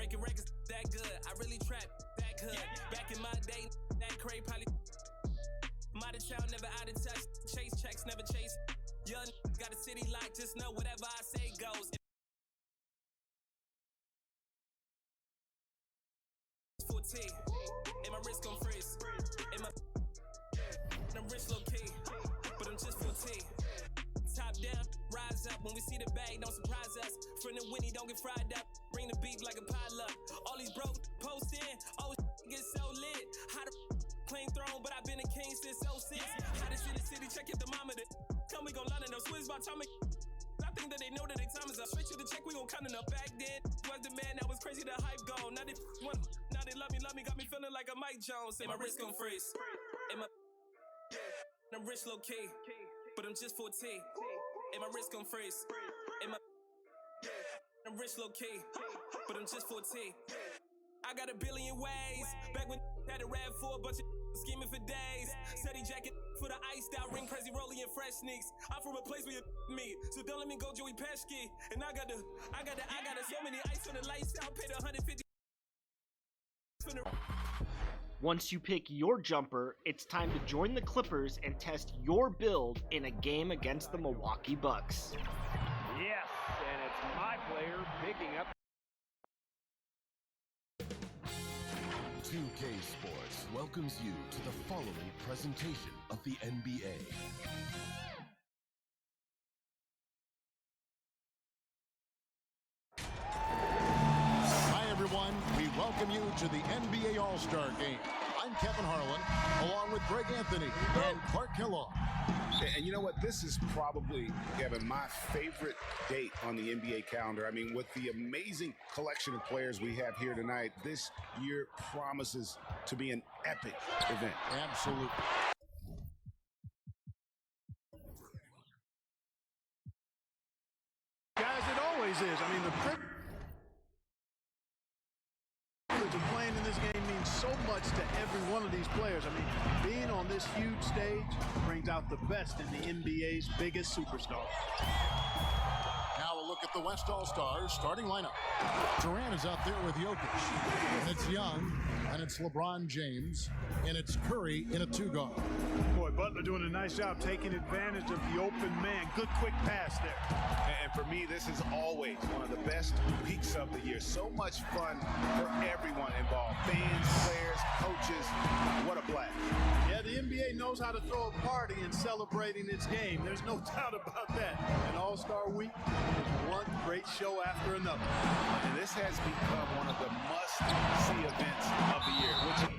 breaking records that good. I really trap that good. Back in my day, that cray probably. I'm out of town, never out of touch. Chase checks, never chase. Young got a city locked, just know whatever I say goes. 14, and my wrist gon' freeze. And I'm rich low key, but I'm just 14. Top down, rise up. When we see the bag, don't surprise us. Friend and Winnie, don't get fried up. Bring the beef like a pileup. All these broke post in, oh get so lit. How the claim throne, but I've been a king since 06. Hottest in the city, check your thermometer. Tell me gon' London, no Swiss by time. I think that they know that they time is up. Straight to the check, we gon' count enough. Back then, was the man that was crazy, the hype gone. Now they want, now they love me, got me feeling like a Mike Jones. And my wrist gon' freeze. And I'm rich low key, but I'm just 14. And my wrist gon' freeze. And I'm rich low key, but I'm just 14. I got a billion ways. Back when had a rap for a bunch of scheming for days. Steady jacket for the iced out ring, crazy rolling and fresh sneaks. I'm from a place where you me, so don't let me go Joey Pesci. And I got so many ice on the lights out, paid 150. Once you pick your jumper, it's time to join the Clippers and test your build in a game against the Milwaukee Bucks. Yes, and it's my player picking up. 2K Sports welcomes you to the following presentation of the NBA. Hi everyone, we welcome you to the NBA All-Star Game. I'm Kevin Harlan, along with Greg Anthony and Clark Kellogg. And you know what? This is probably, Kevin, my favorite date on the NBA calendar. I mean, with the amazing collection of players we have here tonight, this year promises to be an epic event. Absolutely. Guys, it always is. I mean, the privilege of playing in this game means so much to every one of these players. I mean, being on this huge stage brings out the best in the NBA's biggest superstars. Now a look at the West All-Stars starting lineup. Durant is out there with Jokic, and it's Young, and it's LeBron James, and it's Curry in a two-guard. Boy, Butler doing a nice job taking advantage of the open man. Good quick pass there. And for me, this is always one of the best weeks of the year. So much fun for everyone involved. Fans, players, coaches. What a blast. Yeah, the NBA knows how to throw a party in celebrating its game. There's no doubt about that. And All-Star Week is one great show after another. And this has become one of the must-see events of the year, which is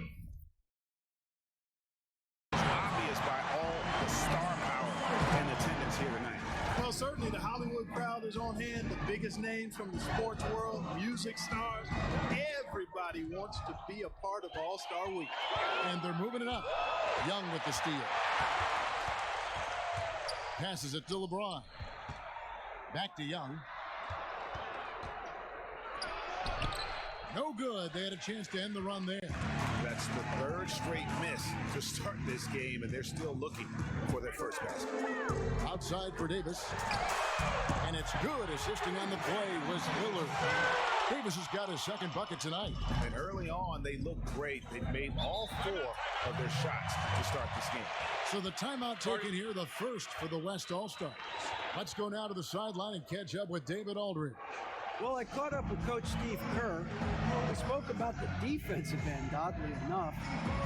obvious by all the star power and attendance here tonight. Well, certainly the Hollywood crowd is on hand, the biggest names from the sports world, music stars. Everybody wants to be a part of All-Star Week. And they're moving it up. Young with the steal. Passes it to LeBron. Back to Young. No good. They had a chance to end the run there. That's the third straight miss to start this game, and they're still looking for their first basket. Outside for Davis. And it's good. Assisting on the play was Lillard. Davis has got his second bucket tonight. And early on, they looked great. They made all four of their shots to start this game. So the timeout taken here, the first for the West All-Stars. Let's go now to the sideline and catch up with David Aldridge. Well, I caught up with Coach Steve Kerr. We spoke about the defensive end, oddly enough.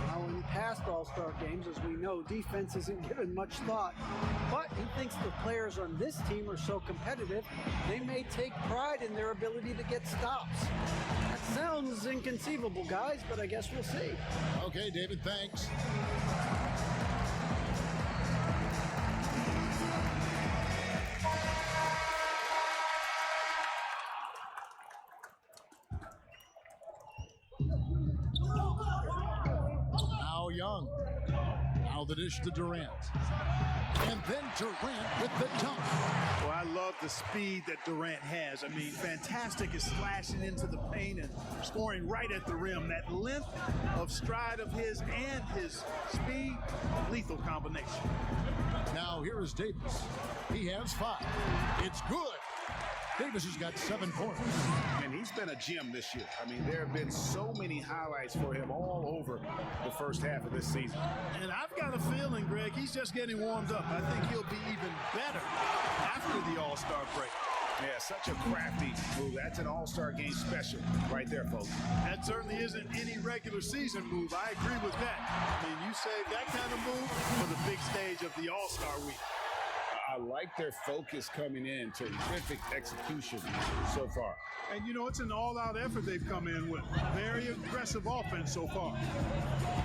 Now, in past All-Star games, as we know, defense isn't given much thought. But he thinks the players on this team are so competitive, they may take pride in their ability to get stops. That sounds inconceivable, guys, but I guess we'll see. Okay, David, thanks. Young. Now the dish to Durant. And then Durant with the dunk. Well, I love the speed that Durant has. I mean, fantastic is slashing into the paint and scoring right at the rim. That length of stride of his and his speed, lethal combination. Now here is Davis. He has 5. It's good. Davis has got 7 points. And he's been a gem this year. I mean, there have been so many highlights for him all over the first half of this season. And I've got a feeling, Greg, he's just getting warmed up. I think he'll be even better after the All-Star break. Yeah, such a crafty move. That's an All-Star game special right there, folks. That certainly isn't any regular season move. I agree with that. I mean, you save that kind of move for the big stage of the All-Star week. I like their focus coming in. Terrific execution so far. And, you know, it's an all-out effort they've come in with. Very aggressive offense so far.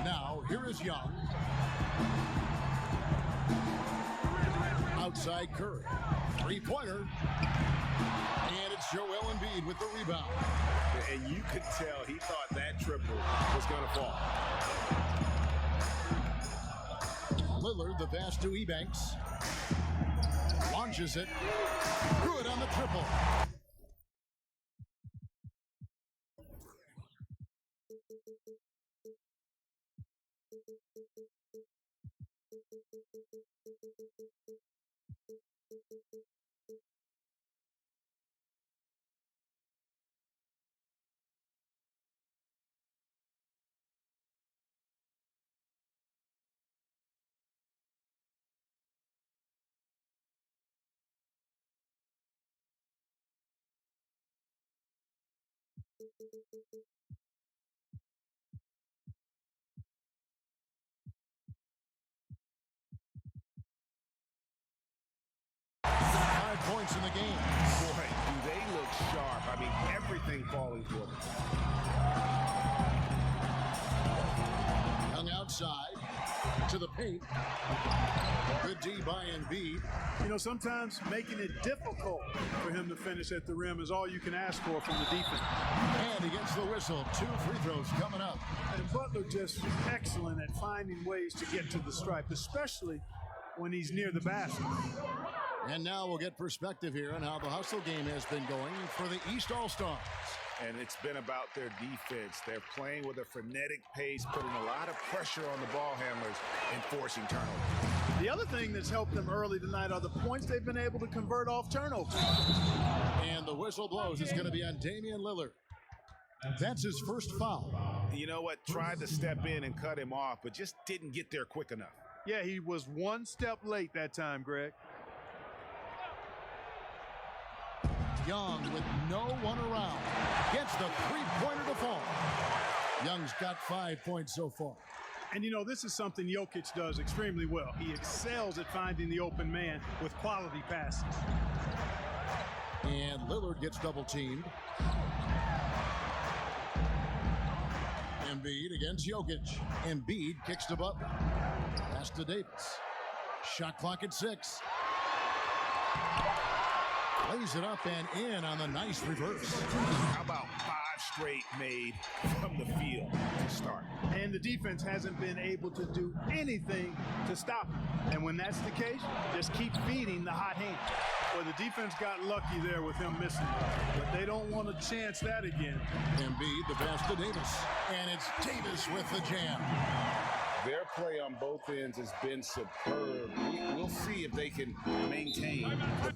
Now, here is Young. Outside Curry. Three-pointer. And it's Joel Embiid with the rebound. And you could tell he thought that triple was going to fall. Lillard, the pass to Ebanks. Launches it. Good on the triple. Five points in the game. Boy, do they look sharp. I mean, everything falling for them. Young outside to the paint. Good D by Embiid. You know, sometimes making it difficult for him to finish at the rim is all you can ask for from the defense. And against the whistle, 2 free throws coming up. And Butler just excellent at finding ways to get to the stripe, especially when he's near the basket. And now we'll get perspective here on how the hustle game has been going for the East All-Stars. And it's been about their defense. They're playing with a frenetic pace, putting a lot of pressure on the ball handlers and forcing turnovers. The other thing that's helped them early tonight are the points they've been able to convert off turnovers. And the whistle blows. It's going to be on Damian Lillard. That's his first foul. You know what? Tried to step in and cut him off, but just didn't get there quick enough. Yeah, he was one step late that time, Greg. Young with no one around gets the three-pointer to fall. Young's got 5 points so far. And, you know, this is something Jokic does extremely well. He excels at finding the open man with quality passes. And Lillard gets double-teamed. Embiid against Jokic. Embiid kicks to Butler. Pass to Davis. Shot clock at 6. Lays it up and in on the nice reverse. How about 5 straight made from the field to start? And the defense hasn't been able to do anything to stop him. And when that's the case, just keep feeding the hot hand. Well, the defense got lucky there with him missing. But they don't want to chance that again. Embiid, the pass to Davis. And it's Davis with the jam. Their play on both ends has been superb. We'll see if they can maintain the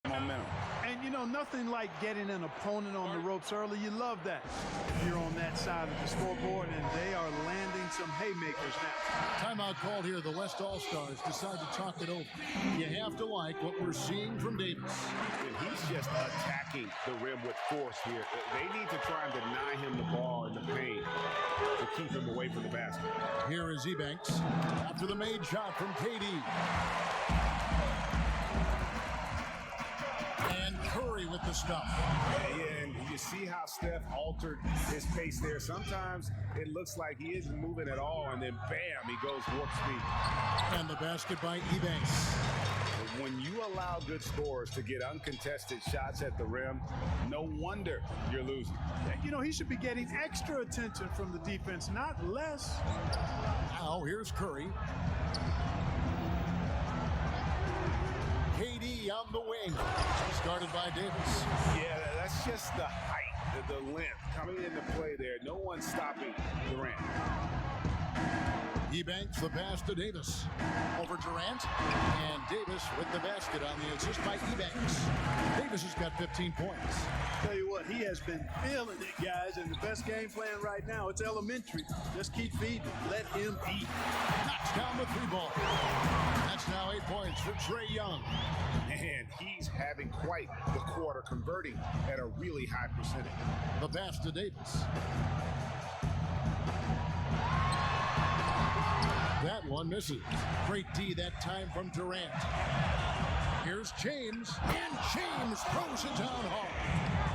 momentum. And, you know, nothing like getting an opponent on the ropes early. You love that. You're on that side of the scoreboard, and they are landing some haymakers now. Timeout called here. The West All-Stars decide to talk it over. You have to like what we're seeing from Davis. And he's just attacking the rim with force here. They need to try and deny him the ball in the paint to keep him away from the basket. Here is Ebanks after the made shot from KD. And Curry with the stuff. Yeah, and you see how Steph altered his pace there. Sometimes it looks like he isn't moving at all, and then bam, he goes warp speed. And the basket by Ebanks. When you allow good scorers to get uncontested shots at the rim, no wonder you're losing. You know, he should be getting extra attention from the defense, not less. Now here's Curry. KD on the wing. Started by Davis. Yeah, that's just the height the length coming into play there. No one stopping Durant. He banks the pass to Davis. Over Durant. And Davis with the basket on the assist by Ebanks. Davis has got 15 points. Tell you what, he has been feeling it, guys, and the best game plan right now, it's elementary. Just keep feeding. Let him eat. Knocks down the 3-ball. That's now 8 points for Trae Young. And he's having quite the quarter, converting at a really high percentage. The pass to Davis. That one misses. Great D that time from Durant. Here's James, and James throws it down hard.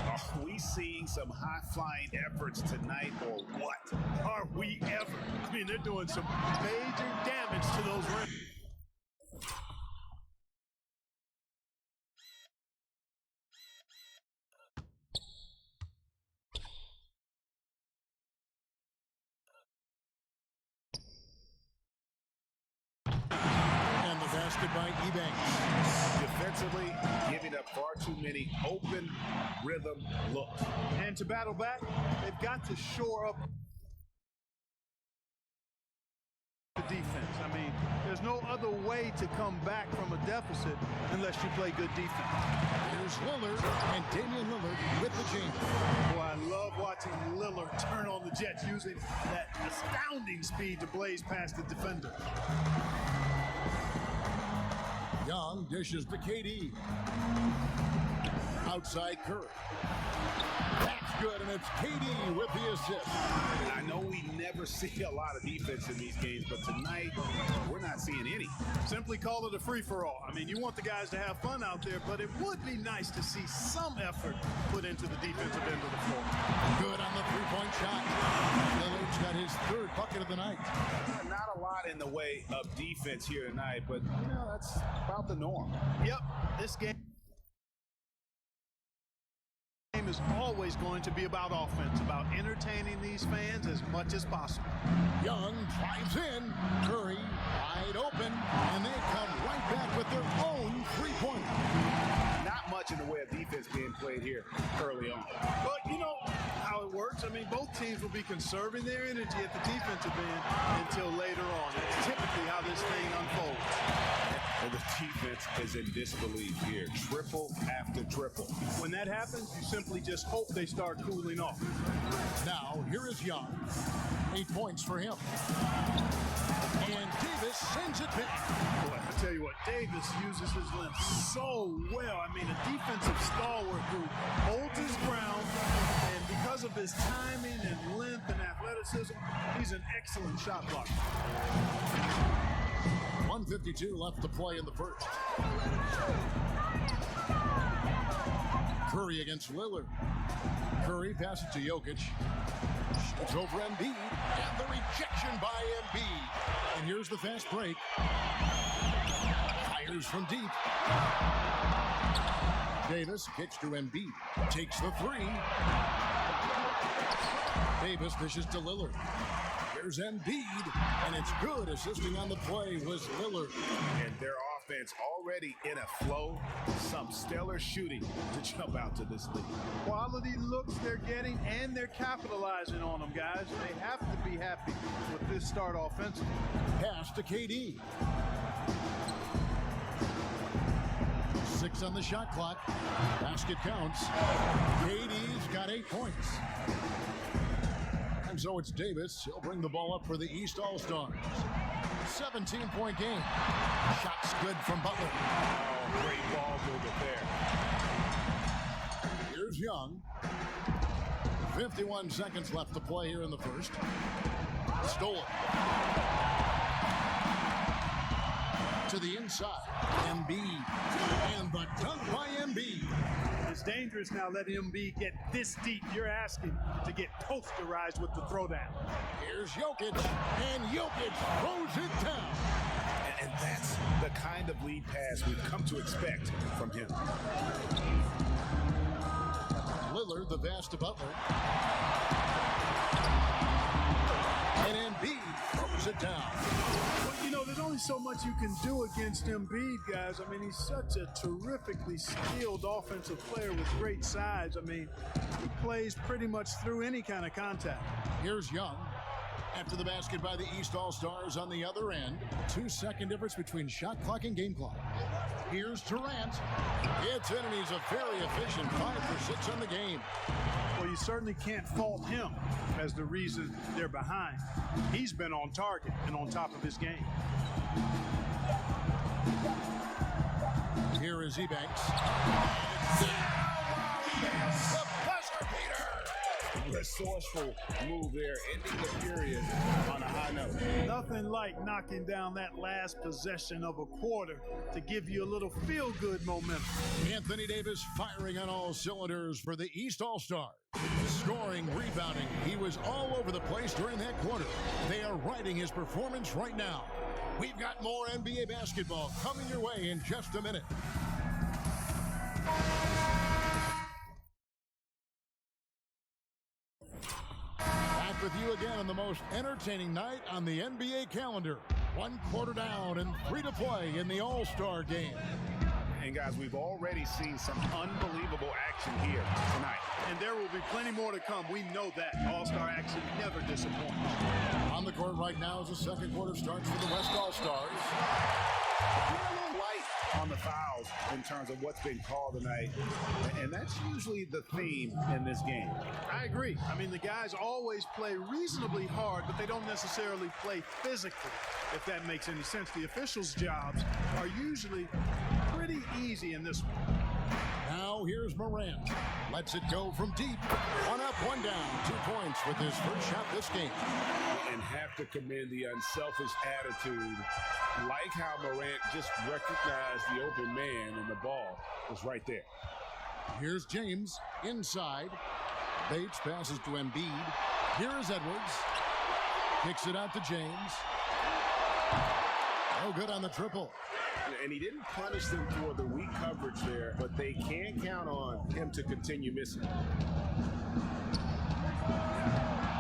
Are we seeing some high-flying efforts tonight, or what? Are we ever? I mean, they're doing some major damage to those rims. By Ebanks. Defensively, giving up far too many open rhythm looks. And to battle back, they've got to shore up the defense. I mean, there's no other way to come back from a deficit unless you play good defense. Here's Lillard, and Damian Lillard with the James. Boy, I love watching Lillard turn on the Jets using that astounding speed to blaze past the defender. Young dishes to KD. Outside Curry. That's good, and it's KD with the assist. I know we never see a lot of defense in these games, but tonight, we're not seeing any. Simply call it a free-for-all. I mean, you want the guys to have fun out there, but it would be nice to see some effort put into the defensive end of the floor. Good on the three-point shot. Lillard's got his third bucket of the night. Not a lot in the way of defense here tonight, but, you know, that's about the norm. Yep, this game is always going to be about offense, about entertaining these fans as much as possible. Young drives in. Curry wide open, and they come right back with their own three-pointer. Not much in the way of defense being played here early on. But you know how it works. I mean, both teams will be conserving their energy at the defensive end until later on. That's typically how this thing unfolds. And the defense is in disbelief here. Triple after triple. When that happens, you simply just hope they start cooling off. Now, here is Young. 8 points for him. And Davis sends it back. Boy, I tell you what, Davis uses his length so well. I mean, a defensive stalwart who holds his ground, and because of his timing and length and athleticism, he's an excellent shot blocker. 1:52 left to play in the first. Curry against Lillard. Curry passes to Jokic. Shoots over Embiid, and the rejection by Embiid. And here's the fast break. Fires from deep. Davis kicks to Embiid. Takes the three. Davis dishes to Lillard. Here's Embiid, and it's good. Assisting on the play was Lillard. And their offense already in a flow. Some stellar shooting to jump out to this league. Quality looks they're getting, and they're capitalizing on them, guys. They have to be happy with this start offensively. Pass to KD. 6 on the shot clock. Basket counts. KD's got 8 points. And so it's Davis. He'll bring the ball up for the East All-Stars. 17-point game. Shots good from Butler. Oh, great ball movement there. Here's Young. 51 seconds left to play here in the first. Stolen. To the inside. Embiid. And the dunk by Embiid. It's dangerous now letting Embiid get this deep. You're asking to get posterized with the throwdown. Here's Jokic, and Jokic throws it down. And that's the kind of lead pass we've come to expect from him. Lillard, the pass to Butler. And Embiid throws throws it down. Well, you know, there's only so much you can do against Embiid, guys. I mean, he's such a terrifically skilled offensive player with great size. I mean, he plays pretty much through any kind of contact. Here's Young. After the basket by the East All-Stars on the other end. 2-second difference between shot clock and game clock. Here's Durant. It's in, and he's a very efficient 5 for 6 on the game. Well, you certainly can't fault him as the reason they're behind. He's been on target and on top of his game. Here is Ebanks. The buzzer beater! Resourceful move there, ending the period on a high note. Nothing like knocking down that last possession of a quarter to give you a little feel-good momentum. Anthony Davis firing on all cylinders for the East All-Stars. Scoring, rebounding, he was all over the place during that quarter. They are riding his performance right now. We've got more NBA basketball coming your way in just a minute. Back with you again on the most entertaining night on the NBA calendar. 1 quarter down and 3 to play in the All-Star game. And guys, we've already seen some unbelievable action here tonight. And there will be plenty more to come. We know that. All-Star action never disappoints. On the court right now as the second quarter starts for the West All-Stars. A little light on the fouls in terms of what's been called tonight. And that's usually the theme in this game. I agree. I mean, the guys always play reasonably hard, but they don't necessarily play physically, if that makes any sense. The officials' jobs are usually pretty easy in this one. Now here's Morant. Lets it go from deep. 1 up, 1 down. 2 points with his first shot this game. And have to commend the unselfish attitude. Like how Morant just recognized the open man and the ball was right there. Here's James inside. Bates passes to Embiid. Here is Edwards. Kicks it out to James. No good on the triple. And he didn't punish them for the weak coverage there, but they can count on him to continue missing.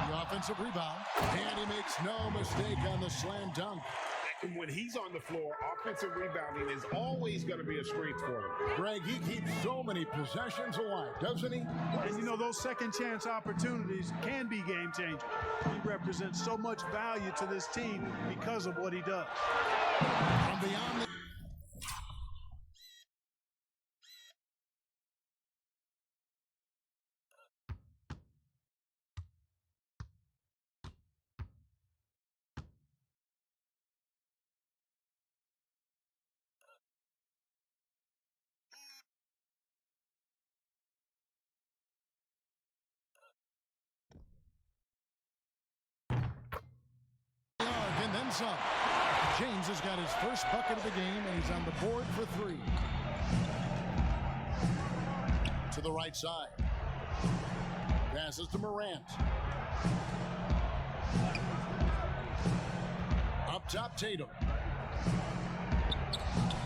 The offensive rebound. And he makes no mistake on the slam dunk. And when he's on the floor, offensive rebounding is always going to be a strength for him. Greg, he keeps so many possessions alive, doesn't he? And you know, those second chance opportunities can be game changers. He represents so much value to this team because of what he does. From beyond the and then some. James has got his first bucket of the game, and he's on the board for 3. To the right side. Passes to Morant. Up top, Tatum.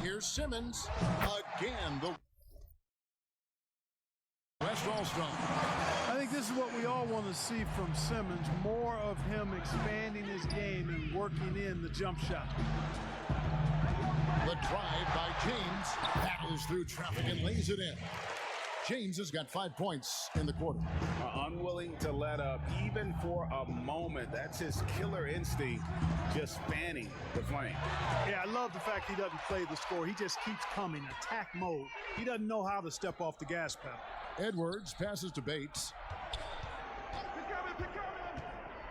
Here's Simmons. Again, the West All-Star. I think this is what we all want to see from Simmons, more of him expanding his game and working in the jump shot. The drive by James battles through traffic and lays it in. James has got 5 points in the quarter. Unwilling to let up, even for a moment. That's his killer instinct, just fanning the flame. Yeah, I love the fact he doesn't play the score. He just keeps coming, attack mode. He doesn't know how to step off the gas pedal. Edwards passes to Bates.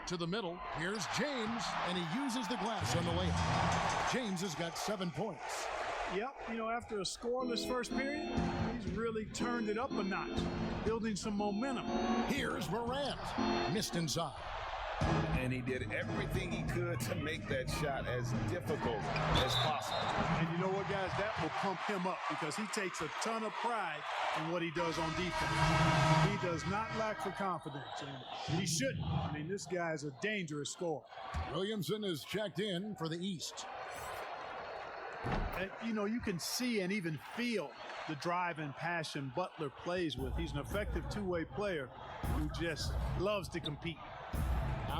To the middle. Here's James, and he uses the glass on the layup. James has got 7 points. Yep, you know, after a scoreless first period, he's really turned it up a notch, building some momentum. Here's Morant. Missed inside. And he did everything he could to make that shot as difficult as possible. And you know what, guys? That will pump him up because he takes a ton of pride in what he does on defense. He does not lack for confidence, and he shouldn't. I mean, this guy is a dangerous scorer. Williamson is checked in for the East. And, you know, you can see and even feel the drive and passion Butler plays with. He's an effective two-way player who just loves to compete.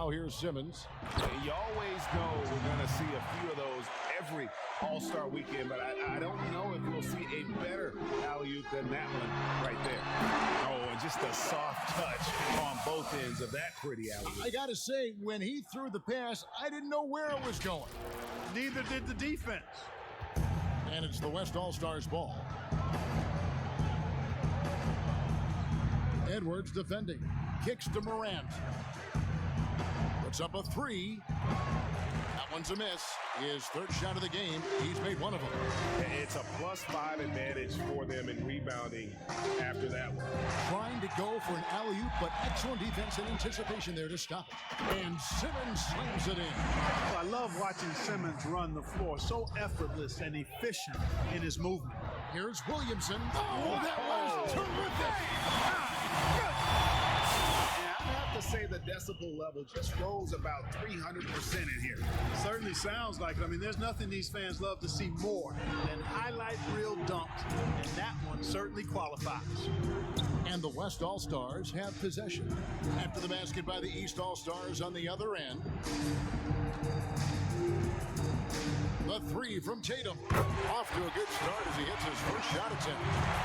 Now here's Simmons. You always know we're going to see a few of those every All-Star weekend, but I don't know if we'll see a better alley-oop than that one right there. Oh, and just a soft touch on both ends of that pretty alley-oop. I got to say, when he threw the pass, I didn't know where it was going. Neither did the defense. And it's the West All-Stars ball. Edwards defending. Kicks to Morant. Puts up a three. That one's a miss. His third shot of the game. He's made one of them. It's a +5 advantage for them in rebounding after that one. Trying to go for an alley-oop, but excellent defense and anticipation there to stop it. And Simmons slams it in. Well, I love watching Simmons run the floor. So effortless and efficient in his movement. Here's Williamson. Oh, that was terrific. I have to say the decibel level just rose about 300% in here. Certainly sounds like it. I mean, there's nothing these fans love to see more than highlight reel dunks, and that one certainly qualifies. And the West All-Stars have possession. After the basket by the East All-Stars on the other end. The three from Tatum. Off to a good start as he hits his first shot attempt.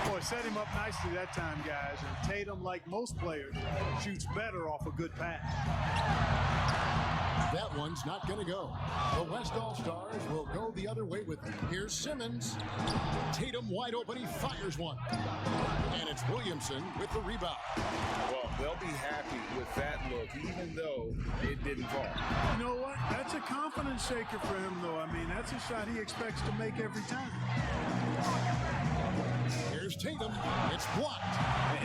Boy, set him up nicely that time, guys. And Tatum, like most players, shoots better off a good pass. That one's not going to go. The West All-Stars will go the other way with it. Here's Simmons. Tatum wide open. He fires one. And it's Williamson with the rebound. Well, they'll be happy with that look, even though it didn't fall. You know what? That's a confidence shaker for him, though. I mean, that's a shot he expects to make every time. Here's Tatum. It's blocked.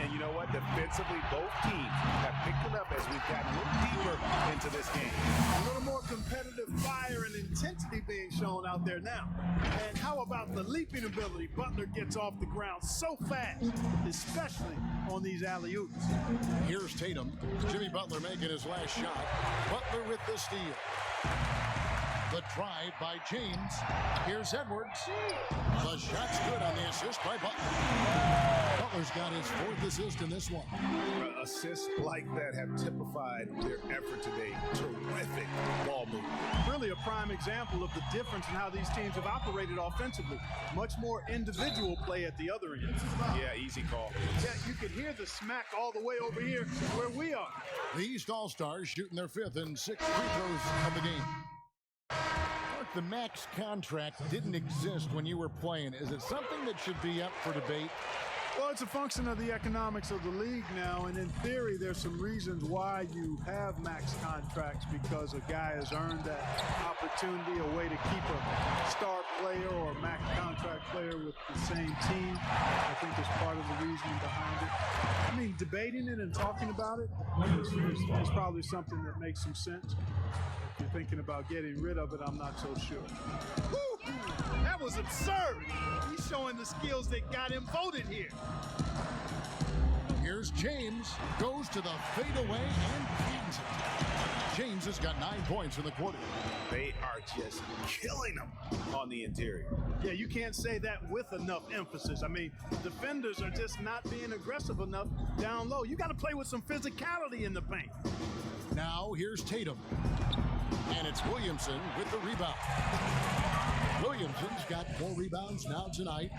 And you know what? Defensively, both teams have picked it up as we've gotten a little deeper into this game. A little more competitive fire and intensity being shown out there now. And how about the leaping ability? Butler gets off the ground so fast, especially on these alley-oops. Here's Tatum. Jimmy Butler making his last shot. Butler with the steal. The drive by James. Here's Edwards. The shot's good on the assist by Butler. Butler's got his fourth assist in this one. Assists like that have typified their effort today. Terrific ball movement. Really a prime example of the difference in how these teams have operated offensively. Much more individual play at the other end. Yeah, easy call. Yeah, you could hear the smack all the way over here where we are. The East All-Stars shooting their fifth and sixth free throws of the game. The max contract didn't exist when you were playing. Is it something that should be up for debate? Well, it's a function of the economics of the league now, and in theory, there's some reasons why you have max contracts, because a guy has earned that opportunity, a way to keep a star player or a max contract player with the same team. I think is part of the reasoning behind it. I mean, debating it and talking about it is probably something that makes some sense. If you're thinking about getting rid of it, I'm not so sure. Woo! That was absurd. He's showing the skills that got him voted here. Here's James. Goes to the fadeaway and pins it. James has got 9 points in the quarter. They are just killing them on the interior. Yeah, you can't say that with enough emphasis. I mean, defenders are just not being aggressive enough down low. You got to play with some physicality in the paint. Now here's Tatum. And it's Williamson with the rebound. Williamson's got 4 rebounds now tonight.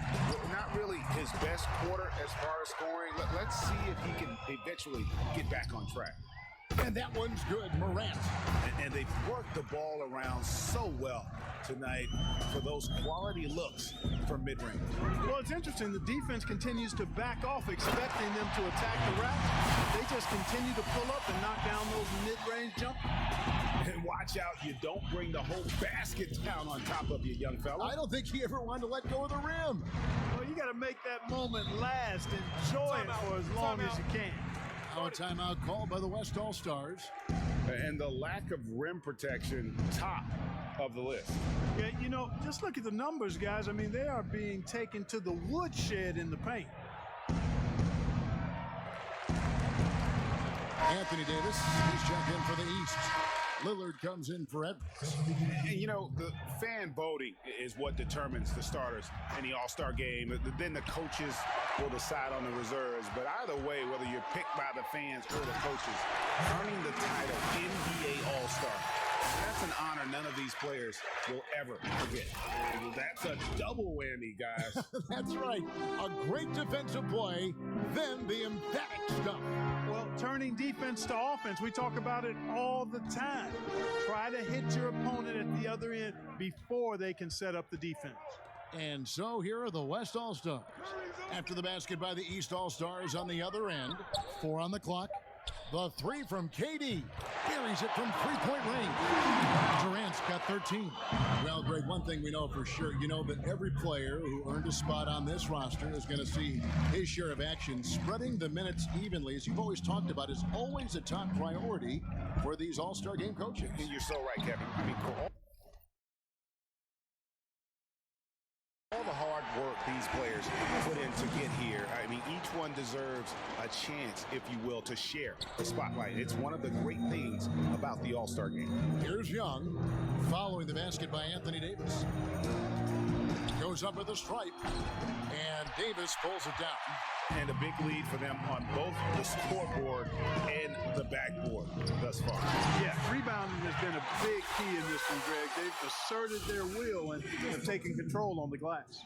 Not really his best quarter as far as scoring. Let's see if he can eventually get back on track. And that one's good, Morant. And they've worked the ball around so well tonight for those quality looks from mid-range. Well, it's interesting. The defense continues to back off, expecting them to attack the rack. They just continue to pull up and knock down those mid-range jumpers. And watch out, you don't bring the whole basket down on top of you, young fella. I don't think he ever wanted to let go of the rim. Well, you got to make that moment last. Enjoy it for as long as you can. Now a timeout called by the West All-Stars. And the lack of rim protection, top of the list. Yeah, you know, just look at the numbers, guys. I mean, they are being taken to the woodshed in the paint. Anthony Davis, he's checked in for the East. Lillard comes in for Edwards. And you know, the fan voting is what determines the starters in the All-Star game. Then the coaches will decide on the reserves. But either way, whether you're picked by the fans or the coaches, earning the title NBA That's an honor none of these players will ever forget. That's a double whammy, guys. That's right. A great defensive play, then the emphatic stuff. Well, turning defense to offense, we talk about it all the time. Try to hit your opponent at the other end before they can set up the defense. And so here are the West All-Stars. After the basket by the East All-Stars on the other end. 4 on the clock. The three from KD. Buries it from three-point range. Durant's got 13. Well, Greg, one thing we know for sure, you know that every player who earned a spot on this roster is going to see his share of action. Spreading the minutes evenly, as you've always talked about, is always a top priority for these All-Star game coaches. And you're so right, Kevin. I mean, all the hard work these players put in to get here. I mean, each one deserves a chance, if you will, to share the spotlight. It's one of the great things about the All-Star game. Here's Young, following the basket by Anthony Davis. Goes up with a stripe, and Davis pulls it down. And a big lead for them on both the scoreboard and the backboard thus far. Yeah, rebounding has been a big key in this one, Greg. They've asserted their will and have taken control on the glass.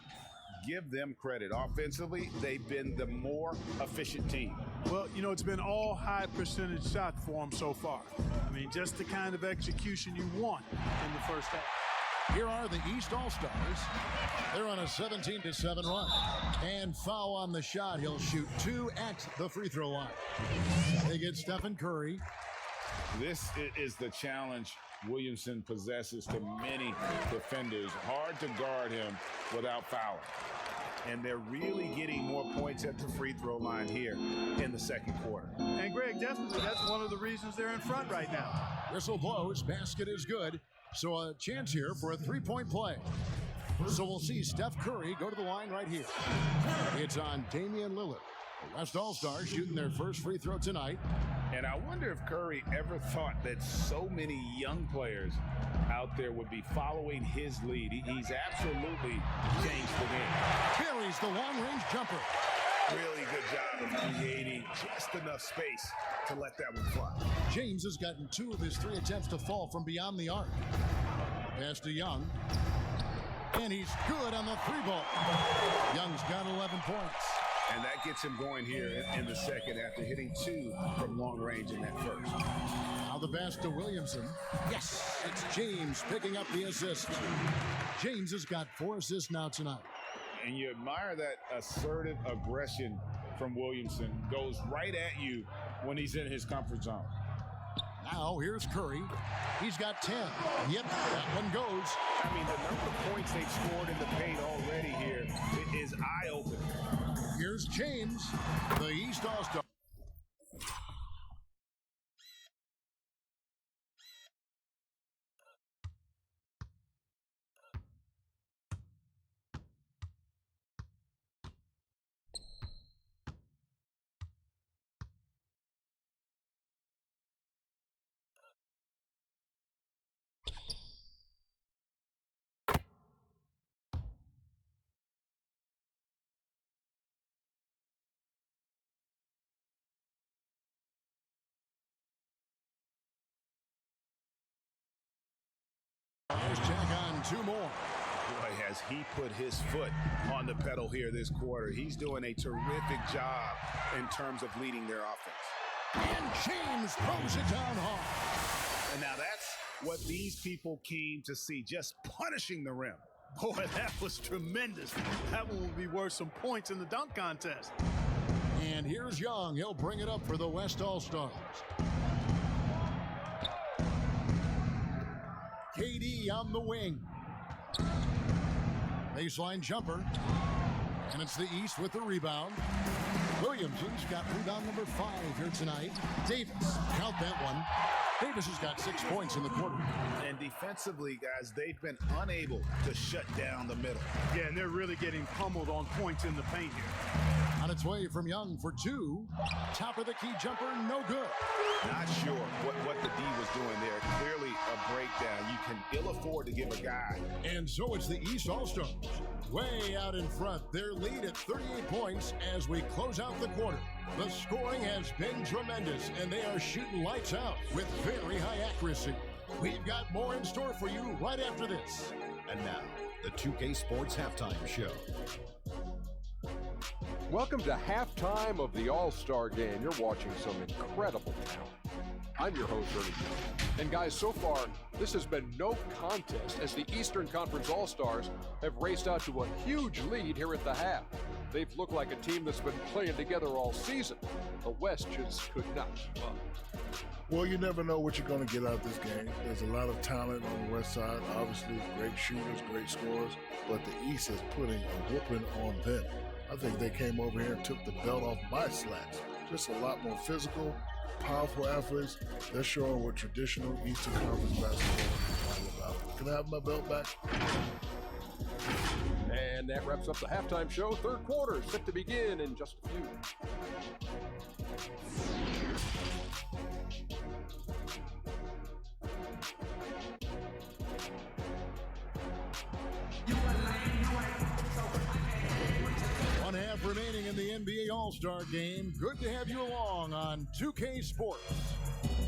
Give them credit. Offensively, they've been the more efficient team. Well, you know, it's been all high percentage shots for them so far. I mean, just the kind of execution you want in the first half. Here are the East All-Stars. They're on a 17-7 run. And foul on the shot. He'll shoot 2 at the free throw line. They get Stephen Curry. This is the challenge Williamson possesses to many defenders. Hard to guard him without fouling. And they're really getting more points at the free throw line here in the second quarter. And Greg, definitely, that's one of the reasons they're in front right now. Whistle blows. Basket is good. So a chance here for a three-point play. So we'll see Steph Curry go to the line right here. It's on Damian Lillard. The West All-Stars shooting their first free throw tonight. And I wonder if Curry ever thought that so many young players out there would be following his lead. He's absolutely changed the game. Buries the long-range jumper. Really good job of creating just enough space to let that one fly. James has gotten 2 of his 3 attempts to fall from beyond the arc. Pass to Young. And he's good on the 3-ball. Young's got 11 points. And that gets him going here in the second after hitting 2 from long range in that first. Now the pass to Williamson. Yes, it's James picking up the assist. James has got 4 assists now tonight. And you admire that assertive aggression from Williamson. Goes right at you when he's in his comfort zone. Now here's Curry. He's got 10. Yep, that one goes. I mean, the number of points they've scored in the paint already here is eye-opening. Here's James, the East All-Star. Let's check on 2 more. Boy, has he put his foot on the pedal here this quarter. He's doing a terrific job in terms of leading their offense. And James throws it down hard. And now that's what these people came to see, just punishing the rim. Boy, that was tremendous. That one will be worth some points in the dunk contest. And here's Young. He'll bring it up for the West All-Stars. KD on the wing. Baseline jumper. And it's the East with the rebound. Williamson's got rebound number 5 here tonight. Davis, count that one. Davis has got 6 points in the quarter. And defensively, guys, they've been unable to shut down the middle. Yeah, and they're really getting pummeled on points in the paint here. On its way from Young for 2. Top of the key jumper, no good. Not sure what the D was doing there. Clearly a breakdown. You can ill afford to give a guy. And so it's the East All-Stars. Way out in front. Their lead at 38 points as we close out the quarter. The scoring has been tremendous, and they are shooting lights out with very high accuracy. We've got more in store for you right after this. And now, the 2K Sports Halftime Show. Welcome to halftime of the All-Star Game. You're watching some incredible talent. I'm your host, Ernie Jones. And guys, so far, this has been no contest as the Eastern Conference All-Stars have raced out to a huge lead here at the half. They've looked like a team that's been playing together all season. The West just could not keep up. Well, you never know what you're going to get out of this game. There's a lot of talent on the West side. Obviously, great shooters, great scorers. But the East is putting a whooping on them. I think they came over here and took the belt off my slacks. Just a lot more physical, powerful athletes. They're showing what traditional Eastern Conference basketball is all about. Can I have my belt back? And that wraps up the halftime show. Third quarter set to begin in just a few. One half remaining in the NBA All-Star Game. Good to have you along on 2K Sports.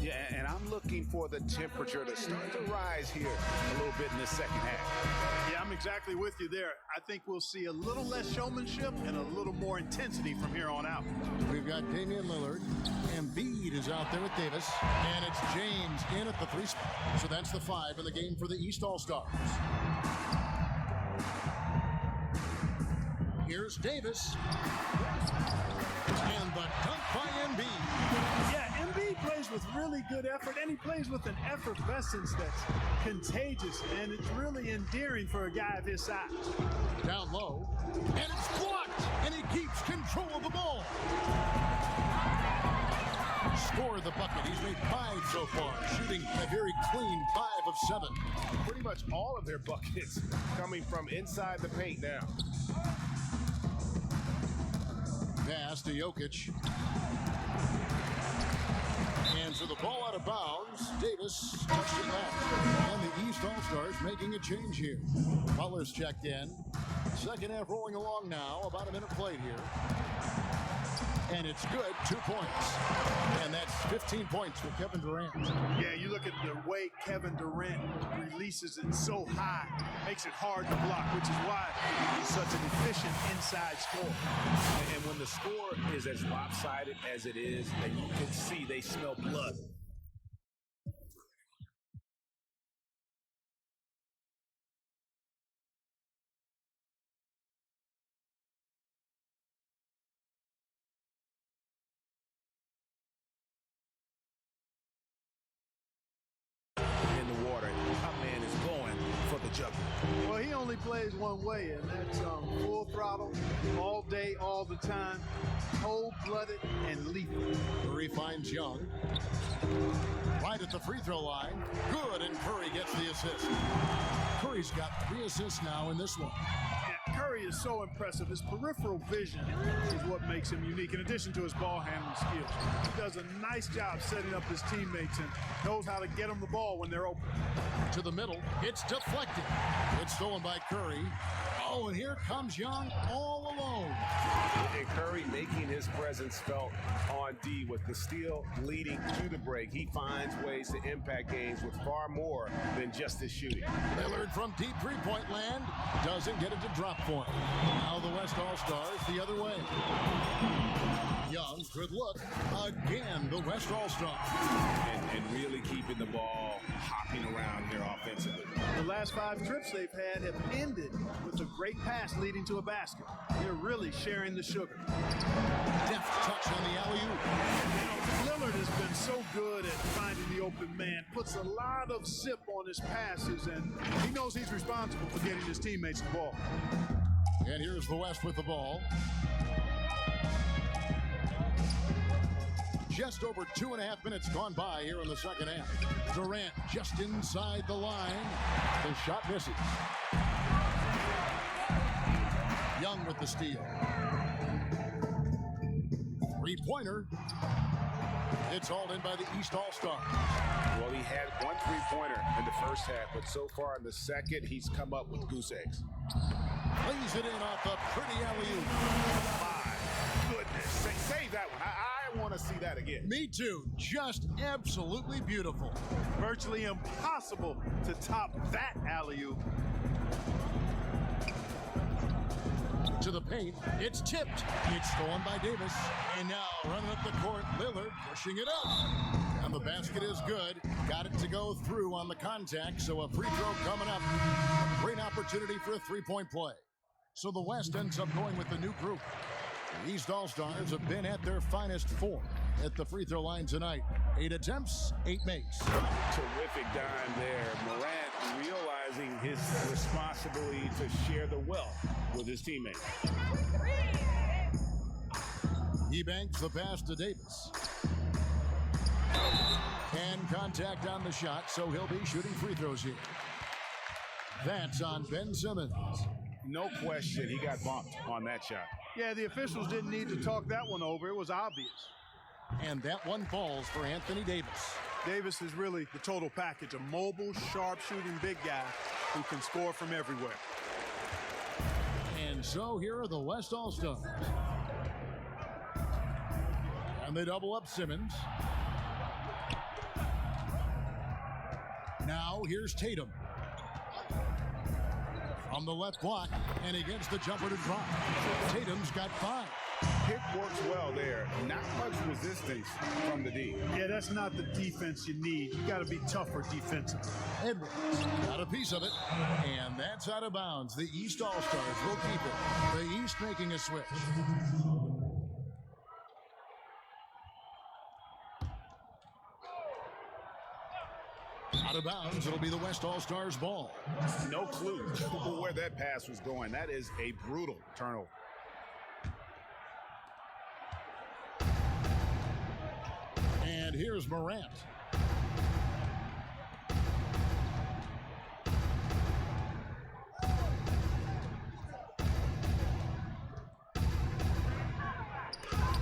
Yeah, and I'm looking for the temperature to start to rise here a little bit in the second half. Yeah, I'm exactly with you there. I think we'll see a little less showmanship and a little more intensity from here on out. We've got Damian Lillard. Embiid is out there with Davis. And it's James in at the 3 spot. So that's the 5 in the game for the East All-Stars. Here's Davis. And the dunk by Embiid. Yeah, Embiid plays with really good effort, and he plays with an effervescence that's contagious, and it's really endearing for a guy of his size. Down low, and it's blocked, and he keeps control of the ball. Scored the bucket. He's made 5 so far, shooting a very clean 5 of 7. Pretty much all of their buckets coming from inside the paint now. Pass to Jokic. And so the ball out of bounds. Davis touched it back. And the East All-Stars making a change here. Butler's checked in. Second half rolling along now. About a minute played here. And it's good. 2 points. And that's 15 points for Kevin Durant. Yeah, you look at the way Kevin Durant releases it so high. Makes it hard to block, which is why he's such an efficient inside scorer. And when the score is as lopsided as it is, and you can see they smell blood. Well, he only plays one way, and that's full throttle, all day, all the time, cold-blooded and lethal. Curry finds Young. Right at the free throw line. Good, and Curry gets the assist. Curry's got 3 assists now in this one. Yeah, Curry is so impressive. His peripheral vision is what makes him unique, in addition to his ball handling skills. He does a nice job setting up his teammates and knows how to get them the ball when they're open. To the middle, it's deflected. It's stolen by Curry. Oh, and here comes Young all alone. And Curry making his presence felt on D with the steal leading to the break. He finds ways to impact games with far more than just his shooting. Lillard from deep three-point land doesn't get it to drop point. Now the West All-Stars the other way. Young, good look. Again, the West All-Stars. And really keeping the ball hopping around here offensively. The last 5 trips they've had have ended with a great pass leading to a basket. They're really sharing the sugar. Deft touch on the alley-oop. Lillard has been so good at finding the open man, puts a lot of zip on his passes, and he knows he's responsible for getting his teammates the ball. And here's the West with the ball. Just over 2.5 minutes gone by here in the second half. Durant just inside the line. The shot misses. Young with the steal. Three-pointer. It's hauled in by the East All-Stars. Well, he had 1 3-pointer in the first half, but so far in the second, he's come up with goose eggs. Plays it in off the pretty alley-oop. My goodness. Save that one. I I want to see that again. Me too. Just absolutely beautiful. Virtually impossible to top that alley-oop. To the paint, it's tipped. It's stolen by Davis. And now running up the court, Lillard pushing it up. And the basket is good. Got it to go through on the contact, so a free throw coming up. Great opportunity for a three-point play. So the West ends up going with the new group. The East All-Stars have been at their finest 4 at the free throw line tonight. 8 attempts, 8 makes. Terrific dime there. Morant realizing his responsibility to share the wealth with his teammates. He banks the pass to Davis. And contact on the shot, so he'll be shooting free throws here. That's on Ben Simmons. No question, he got bumped on that shot. Yeah, the officials didn't need to talk that one over. It was obvious. And that one falls for Anthony Davis. Davis is really the total package, a mobile, sharp-shooting big guy who can score from everywhere. And so here are the West All-Stars. And they double up Simmons. Now here's Tatum. On the left block, and he gets the jumper to drop. Tatum's got 5. Pick works well there. Not much resistance from the D. Yeah, that's not the defense you need. You got to be tougher defensively. Edwards got a piece of it, and that's out of bounds. The East All-Stars will keep it. The East making a switch. Out of bounds, it'll be the West All-Stars ball. No clue where that pass was going. That is a brutal turnover. And here's Morant.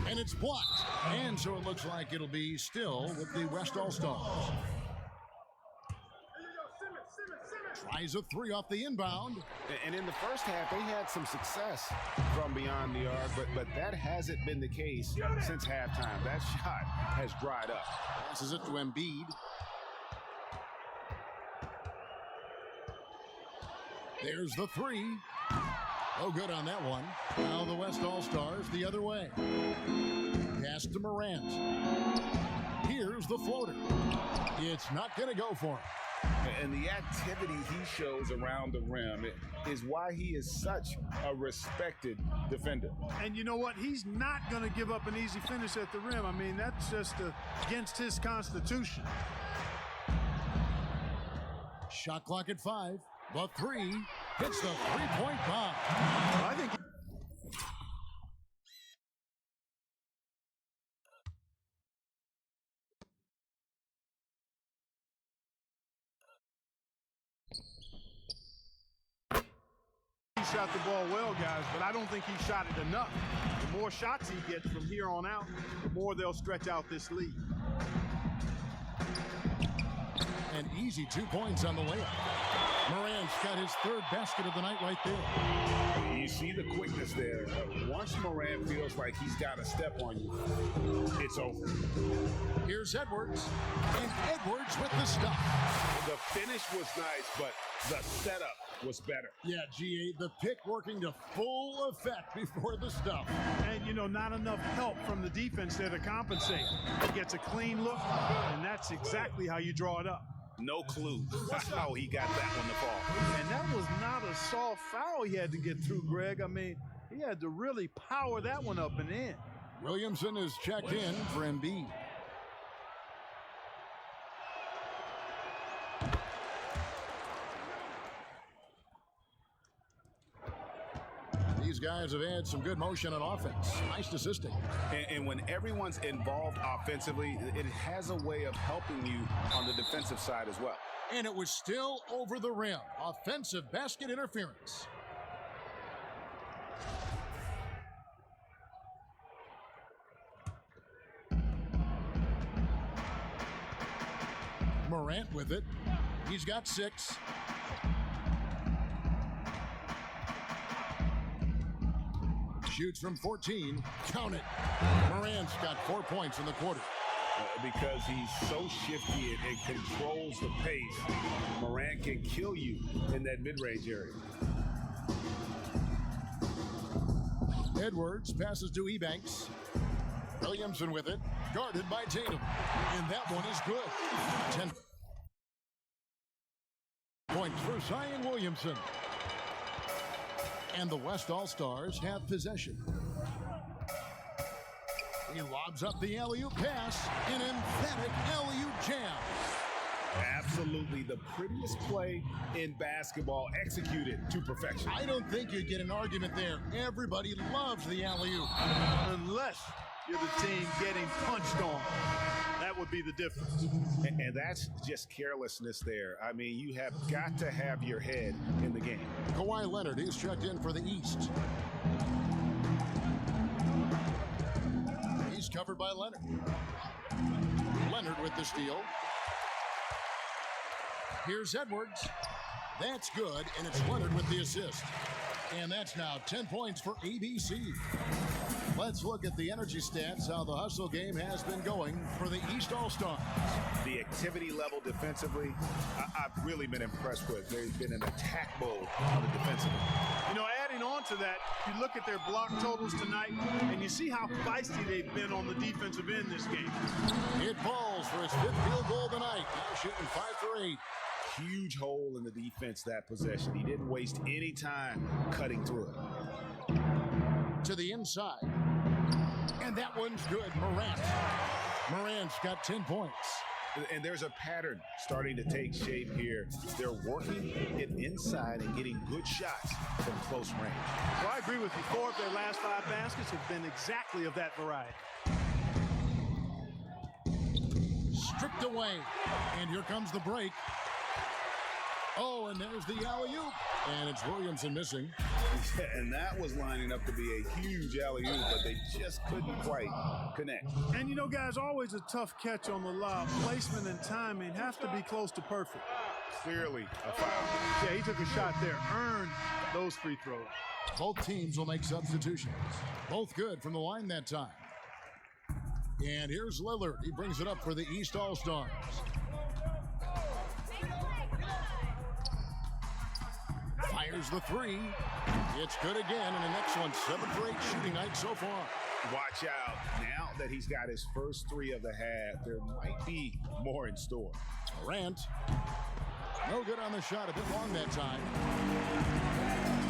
And it's blocked. And so it looks like it'll be still with the West All-Stars. Tries a 3 off the inbound. And in the first half, they had some success from beyond the arc, but that hasn't been the case since halftime. That shot has dried up. Passes it to Embiid. There's the 3. Oh, good on that one. Now the West All-Stars the other way. Pass to Morant. Here's the floater. It's not going to go for him. And the activity he shows around the rim is why he is such a respected defender. And you know what? He's not going to give up an easy finish at the rim. I mean, that's just against his constitution. Shot clock at 5. The 3 hits the three-point bomb. I think he shot the ball well, guys, but I don't think he shot it enough. The more shots he gets from here on out, the more they'll stretch out this lead. An easy 2 points on the layup. Morant's got his 3rd basket of the night right there. You see the quickness there. Once Morant feels like he's got a step on you, it's over. Here's Edwards, and Edwards with the stuff. The finish was nice, but the setup was better. Yeah, GA, the pick working to full effect before the stuff. And, you know, not enough help from the defense there to compensate. He gets a clean look, and that's exactly how you draw it up. No clue how he got that one to fall. And that was not a soft foul he had to get through, Greg. I mean, he had to really power that one up and in. Williamson is checked in for Embiid. These guys have had some good motion on offense. Nice assisting. And when everyone's involved offensively, it has a way of helping you on the defensive side as well. And it was still over the rim. Offensive basket interference. Morant with it. He's got 6. shoots from 14. Count it. Morant's got 4 points in the quarter. Because he's so shifty and controls the pace, Morant can kill you in that mid-range area. Edwards passes to Ebanks. Williamson with it, guarded by Tatum. And that one is good. 10 points for Zion Williamson. And the West All-Stars have possession. He lobs up the alley-oop pass. An emphatic alley-oop jam. Absolutely the prettiest play in basketball, executed to perfection. I don't think you'd get an argument there. Everybody loves the alley-oop. Unless you're the team getting punched on. That would be the difference. And that's just carelessness there. I mean, you have got to have your head in the game. Kawhi Leonard is checked in for the East. He's covered by Leonard. Leonard with the steal. Here's Edwards. That's good, and it's Leonard with the assist. And that's now 10 points for ABC. Let's look at the energy stats, how the hustle game has been going for the East All-Stars. The activity level defensively, I've really been impressed with. There's been an attack mode on the defensive end. You know, adding on to that, you look at their block totals tonight, and you see how feisty they've been on the defensive end this game. It falls for his 5th field goal tonight. Now shooting 5 for 8. Huge hole in the defense that possession. He didn't waste any time cutting through it. To the inside. And that one's good. Morant's got 10 points. And there's a pattern starting to take shape here. They're working it inside and getting good shots from close range. Well, I agree with you. 4 of their last 5 baskets have been exactly of that variety. Stripped away. And here comes the break. Oh, and there's the alley-oop. And it's Williamson missing. And that was lining up to be a huge alley-oop, but they just couldn't quite connect. And you know, guys, always a tough catch on the lob. Placement and timing have to be close to perfect. Clearly a foul. Yeah, he took a shot there. Earned those free throws. Both teams will make substitutions. Both good from the line that time. And here's Lillard. He brings it up for the East All-Stars. Fires the 3. It's good again, and an excellent 7 for 8 shooting night so far. Watch out. Now that he's got his first 3 of the half, there might be more in store. Morant. No good on the shot. A bit long that time.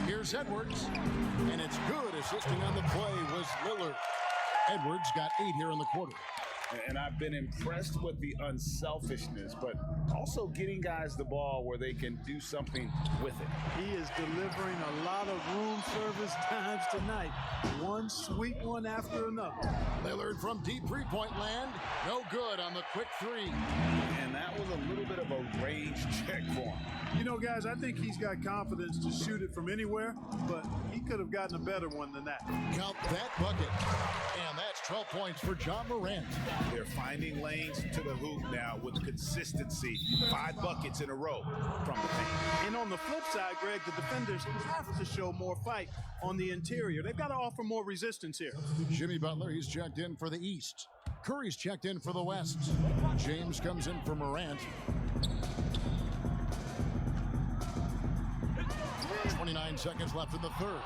Here's Edwards. And it's good. Assisting on the play was Lillard. Edwards got 8 here in the quarter. And I've been impressed with the unselfishness, but also getting guys the ball where they can do something with it. He is delivering a lot of room service times tonight. One sweet one after another. Lillard from deep three-point land. No good on the quick 3. And that was a little bit of a range check for him. You know, guys, I think he's got confidence to shoot it from anywhere, but he could have gotten a better one than that. Count that bucket. And that's 12 points for John Morant. They're finding lanes to the hoop now with consistency. 5 buckets in a row from the paint. And on the flip side, Greg, the defenders have to show more fight on the interior. They've got to offer more resistance here. Jimmy Butler, he's checked in for the East. Curry's checked in for the West. James comes in for Morant. 29 seconds left in the third.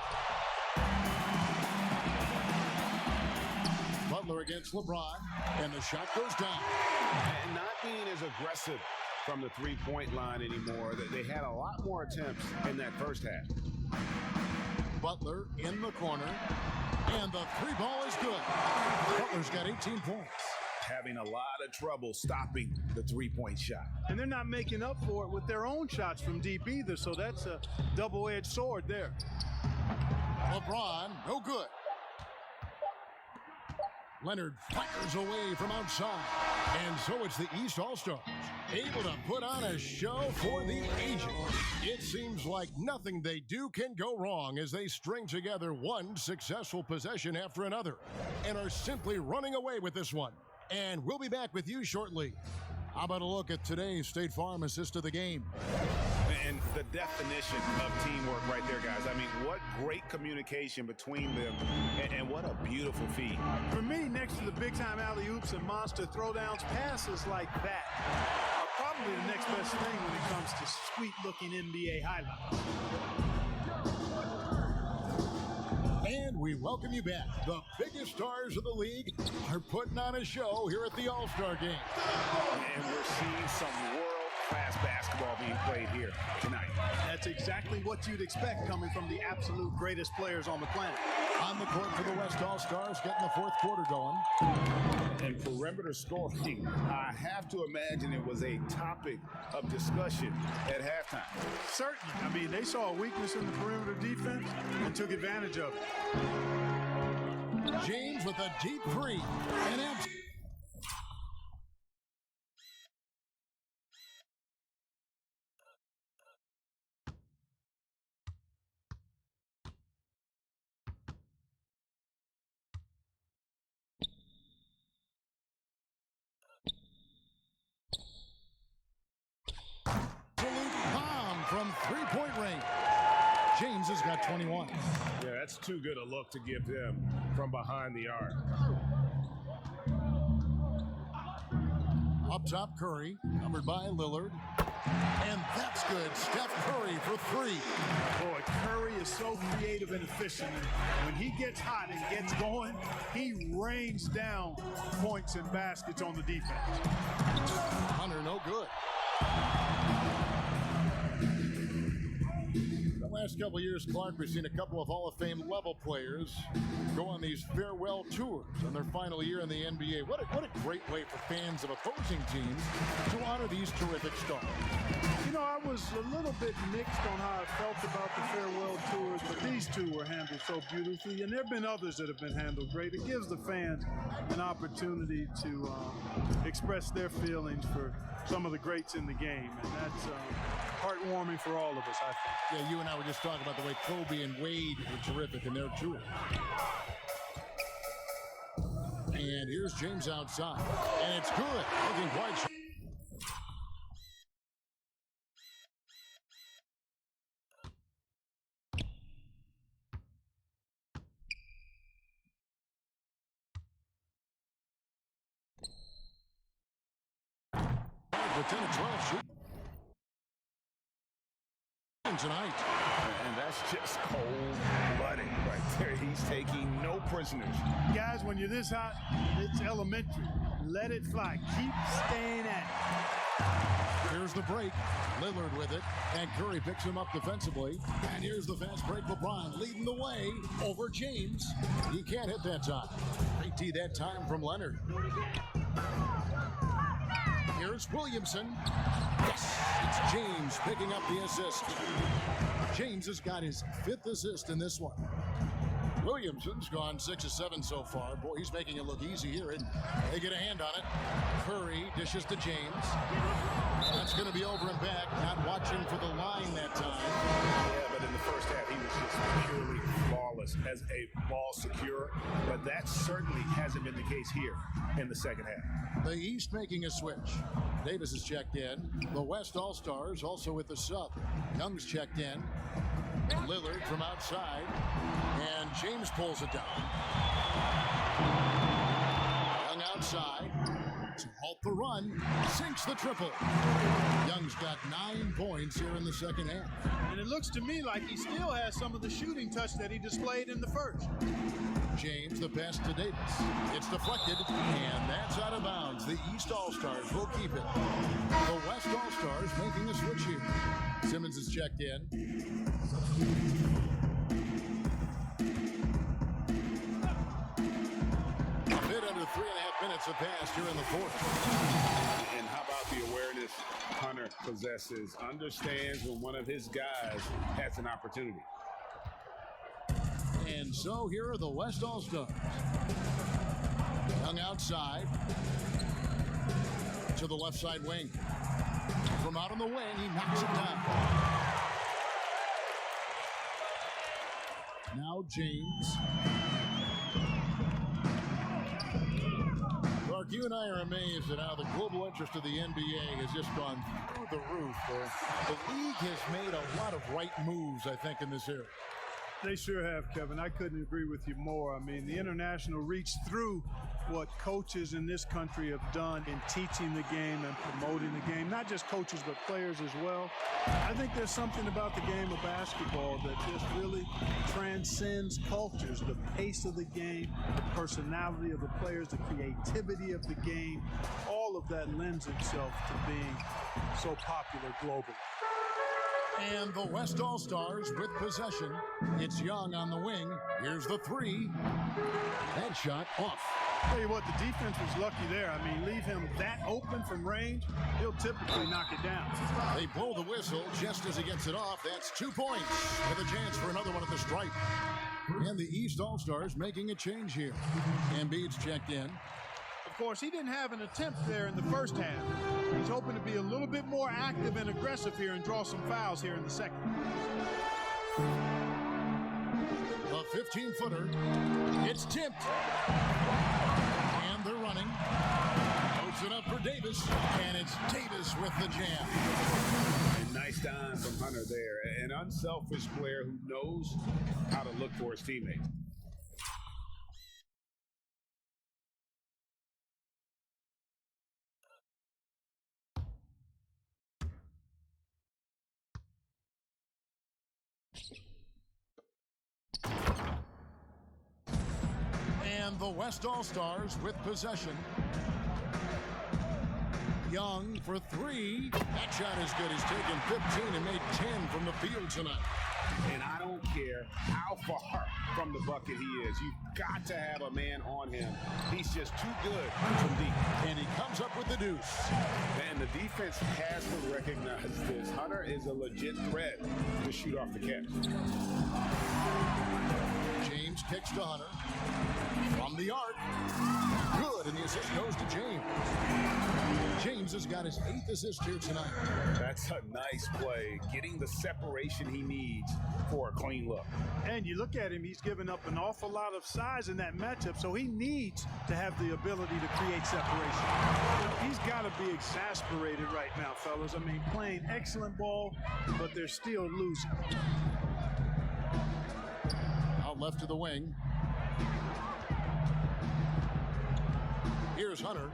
Butler against LeBron, and the shot goes down. And not being as aggressive from the three-point line anymore. They had a lot more attempts in that first half. Butler in the corner, and the 3 ball is good. Butler's got 18 points. Having a lot of trouble stopping the three-point shot. And they're not making up for it with their own shots from deep either, so that's a double-edged sword there. LeBron, no good. Leonard fires away from outside. And so it's the East All-Stars, able to put on a show for the ages. It seems like nothing they do can go wrong as they string together one successful possession after another and are simply running away with this one. And we'll be back with you shortly. How about a look at today's State Farm assist of the game? And the definition of teamwork right there, guys. I mean, what great communication between them, and what a beautiful feat. For me, next to the big-time alley-oops and monster throwdowns, passes like that are probably the next best thing when it comes to sweet-looking NBA highlights. And we welcome you back. The biggest stars of the league are putting on a show here at the All-Star Game. And we're seeing some world-class basketball being played here tonight. That's exactly what you'd expect coming from the absolute greatest players on the planet. On the court for the West All-Stars, getting the fourth quarter going. And perimeter scoring, I have to imagine it was a topic of discussion at halftime. Certainly. I mean, they saw a weakness in the perimeter defense and took advantage of it. James with a deep three. And from three-point range. James has got 21. Yeah, that's too good a look to give them from behind the arc. Up top, Curry, covered by Lillard. And that's good. Steph Curry for three. Boy, Curry is so creative and efficient. When he gets hot and gets going, he rains down points and baskets on the defense. Hunter, no good. Last couple of years, Clark, we've seen a couple of Hall of Fame level players go on these farewell tours on their final year in the NBA. What a great way for fans of opposing teams to honor these terrific stars. You know, I was a little bit mixed on how I felt about the farewell tours, but these two were handled so beautifully, and there have been others that have been handled great. It gives the fans an opportunity to express their feelings for some of the greats in the game, and that's heartwarming for all of us, I think. Yeah, you and I were just talking about the way Kobe and Wade were terrific in their tour. And here's James outside, and it's good. Looking quite sharp. With 10 and 12 shoot. Tonight. And that's just cold-blooded right there. He's taking no prisoners. Guys, when you're this hot, it's elementary. Let it fly. Keep staying at it. Here's the break. Lillard with it. And Curry picks him up defensively. And here's the fast break. LeBron leading the way over James. He can't hit that time. Great D that time from Leonard. Here's Williamson. Yes, it's James picking up the assist. James has got his 5th assist in this one. Williamson's gone 6 of 7 so far. Boy, he's making it look easy here, and they get a hand on it. Curry dishes to James. That's going to be over and back. Not watching for the line that time. Yeah, but in the first half, he was just purely flawless as a ball securer. But that certainly hasn't been the case here in the second half. The East making a switch. Davis is checked in. The West All-Stars also with the sub. Young's checked in. Lillard from outside. And James pulls it down. Young outside to halt the run. Sinks the triple. Young's got 9 points here in the second half. And it looks to me like he still has some of the shooting touch that he displayed in the first. James, the pass to Davis. It's deflected, and that's out of bounds. The East All-Stars will keep it. The West All-Stars making a switch here. Simmons is checked in. A bit under 3.5 minutes have passed here in the fourth. And how about the awareness Hunter possesses? Understands when one of his guys has an opportunity. And so here are the West All-Stars. Young outside to the left side wing. From out on the wing, he knocks it down. Now James. Clark, you and I are amazed at how the global interest of the NBA has just gone through the roof. The league has made a lot of right moves, I think, in this area. They sure have, Kevin. I couldn't agree with you more. I mean, the international reach through what coaches in this country have done in teaching the game and promoting the game, not just coaches but players as well. I think there's something about the game of basketball that just really transcends cultures. The pace of the game, the personality of the players, the creativity of the game, all of that lends itself to being so popular globally. And the West All-Stars with possession. It's Young on the wing. Here's the three. That shot off. Tell you what, the defense was lucky there. I mean, leave him that open from range, he'll typically knock it down. They blow the whistle just as he gets it off. That's 2 points with a chance for another one at the stripe. And the East All-Stars making a change here. Embiid's checked in. Of course, he didn't have an attempt there in the first half. He's hoping to be a little bit more active and aggressive here and draw some fouls here in the second. The 15-footer. It's tipped. And they're running. Posts it up for Davis. And it's Davis with the jam. And nice time from Hunter there. An unselfish player who knows how to look for his teammates. And the West All-Stars with possession. Young for three. That shot is good. He's taken 15 and made 10 from the field tonight. And I don't care how far from the bucket he is. You've got to have a man on him. He's just too good from deep. And he comes up with the deuce. And the defense has to recognize this. Hunter is a legit threat to shoot off the catch. James kicks to Hunter. From the arc. Good, and the assist goes to James. James has got his 8th assist here tonight. That's a nice play, getting the separation he needs for a clean look. And you look at him, he's given up an awful lot of size in that matchup, so he needs to have the ability to create separation. He's got to be exasperated right now, fellas. I mean, playing excellent ball, but they're still losing. Out left to the wing. Here's Hunter.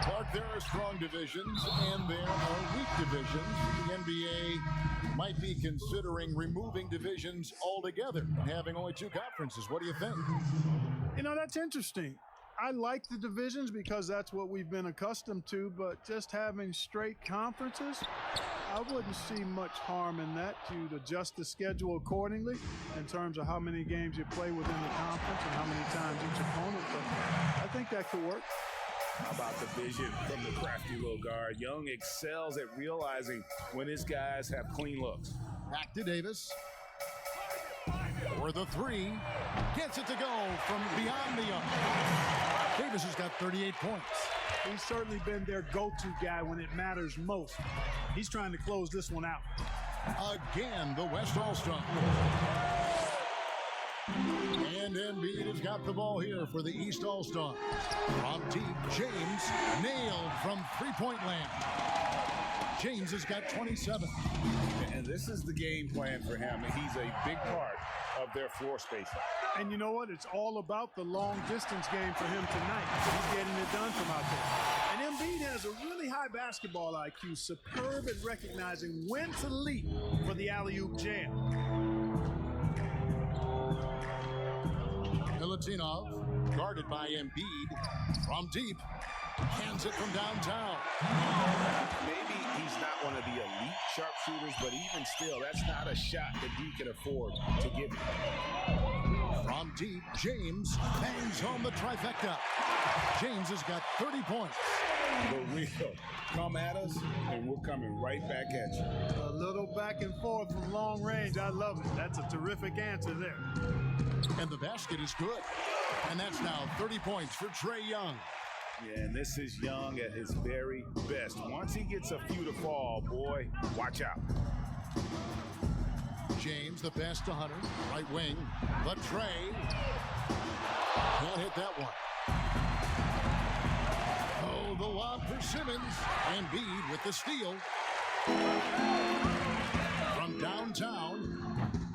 Clark, there are strong divisions and there are weak divisions. The NBA might be considering removing divisions altogether and having only 2 conferences. What do you think? You know, that's interesting. I like the divisions because that's what we've been accustomed to, but just having straight conferences, I wouldn't see much harm in that. You'd adjust the schedule accordingly in terms of how many games you play within the conference and how many times each opponent, but I think that could work. How about the vision from the crafty little guard? Young excels at realizing when his guys have clean looks. Back to Davis. For the three. Gets it to go from beyond the arc. Davis has got 38 points. He's certainly been their go-to guy when it matters most. He's trying to close this one out. Again, the West All-Star. And Embiid has got the ball here for the East All-Star. From deep, James nailed from three-point land. James has got 27. And this is the game plan for him. He's a big part of their floor spacing. And you know what? It's all about the long-distance game for him tonight. He's getting it done from out there. And Embiid has a really high basketball IQ, superb at recognizing when to leap for the alley-oop jam. Milutinov, guarded by Embiid, from deep, hands it from downtown. Maybe he's not one of the elite sharpshooters, but even still, that's not a shot that he can afford to give him. From deep, James bangs home the trifecta. James has got 30 points. The real come at us, and we're coming right back at you. A little back and forth from long range. I love it. That's a terrific answer there. And the basket is good. And that's now 30 points for Trae Young. Yeah, and this is Young at his very best. Once he gets a few to fall, boy, watch out. James, the pass to Hunter, right wing, but Trae Can't hit that one. Oh, the lob for Simmons. And Bede with the steal. From downtown.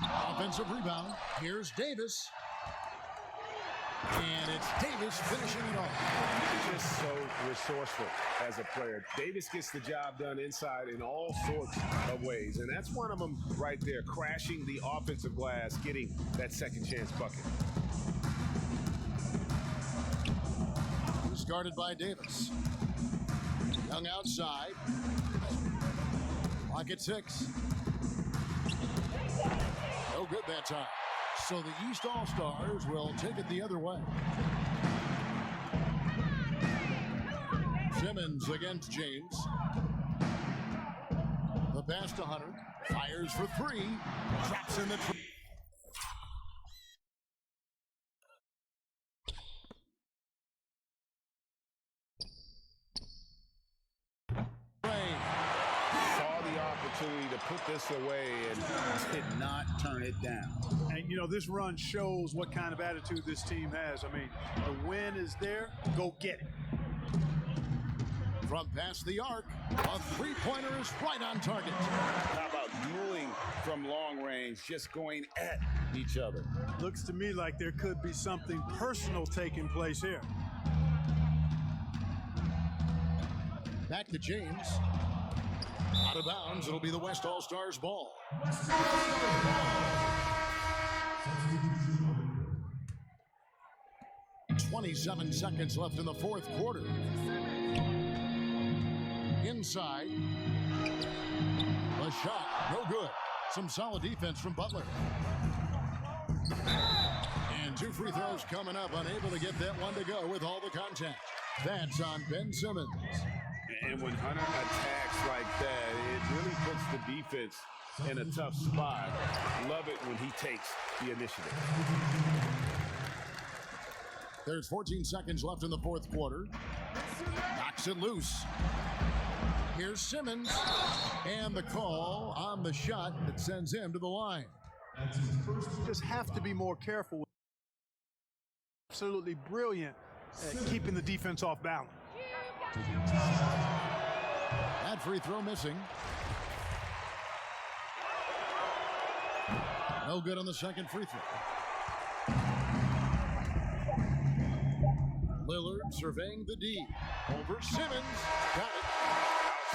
Offensive rebound. Here's Davis. And it's Davis finishing it off. Just so resourceful as a player. Davis gets the job done inside in all sorts of ways. And that's one of them right there, crashing the offensive glass, getting that second chance bucket. He's guarded by Davis. Young outside. Clock at 6. No good that time. So the East All-Stars will take it the other way. Simmons against James. The pass to Hunter. Fires for 3. Drops in the tree. To put this away and did not turn it down. And, you know, this run shows what kind of attitude this team has. I mean, the win is there. Go get it. From past the arc, a three-pointer is right on target. How about dueling from long range, just going at each other? Looks to me like there could be something personal taking place here. Back to James. Out of bounds, it'll be the West All-Stars ball. 27 seconds left in the fourth quarter. Inside. A shot, no good. Some solid defense from Butler. And 2 free throws coming up, unable to get that one to go with all the contact. That's on Ben Simmons. And when Hunter attacks like that, it really puts the defense in a tough spot. Love it when he takes the initiative. There's 14 seconds left in the fourth quarter. Knocks it loose. Here's Simmons. And the call on the shot that sends him to the line. Just have to be more careful. Absolutely brilliant at keeping the defense off balance. That free throw missing. No good on the second free throw. Lillard surveying the D. Over Simmons. Got it.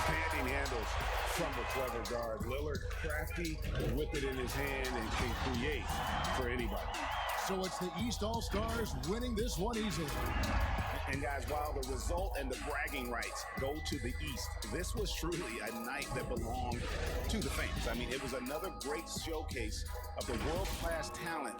Outstanding handles from the clever guard. Lillard crafty with it in his hand and can create for anybody. So it's the East All-Stars winning this one easily. And guys, while the result and the bragging rights go to the East, this was truly a night that belonged to the fans. I mean, it was another great showcase of the world-class talent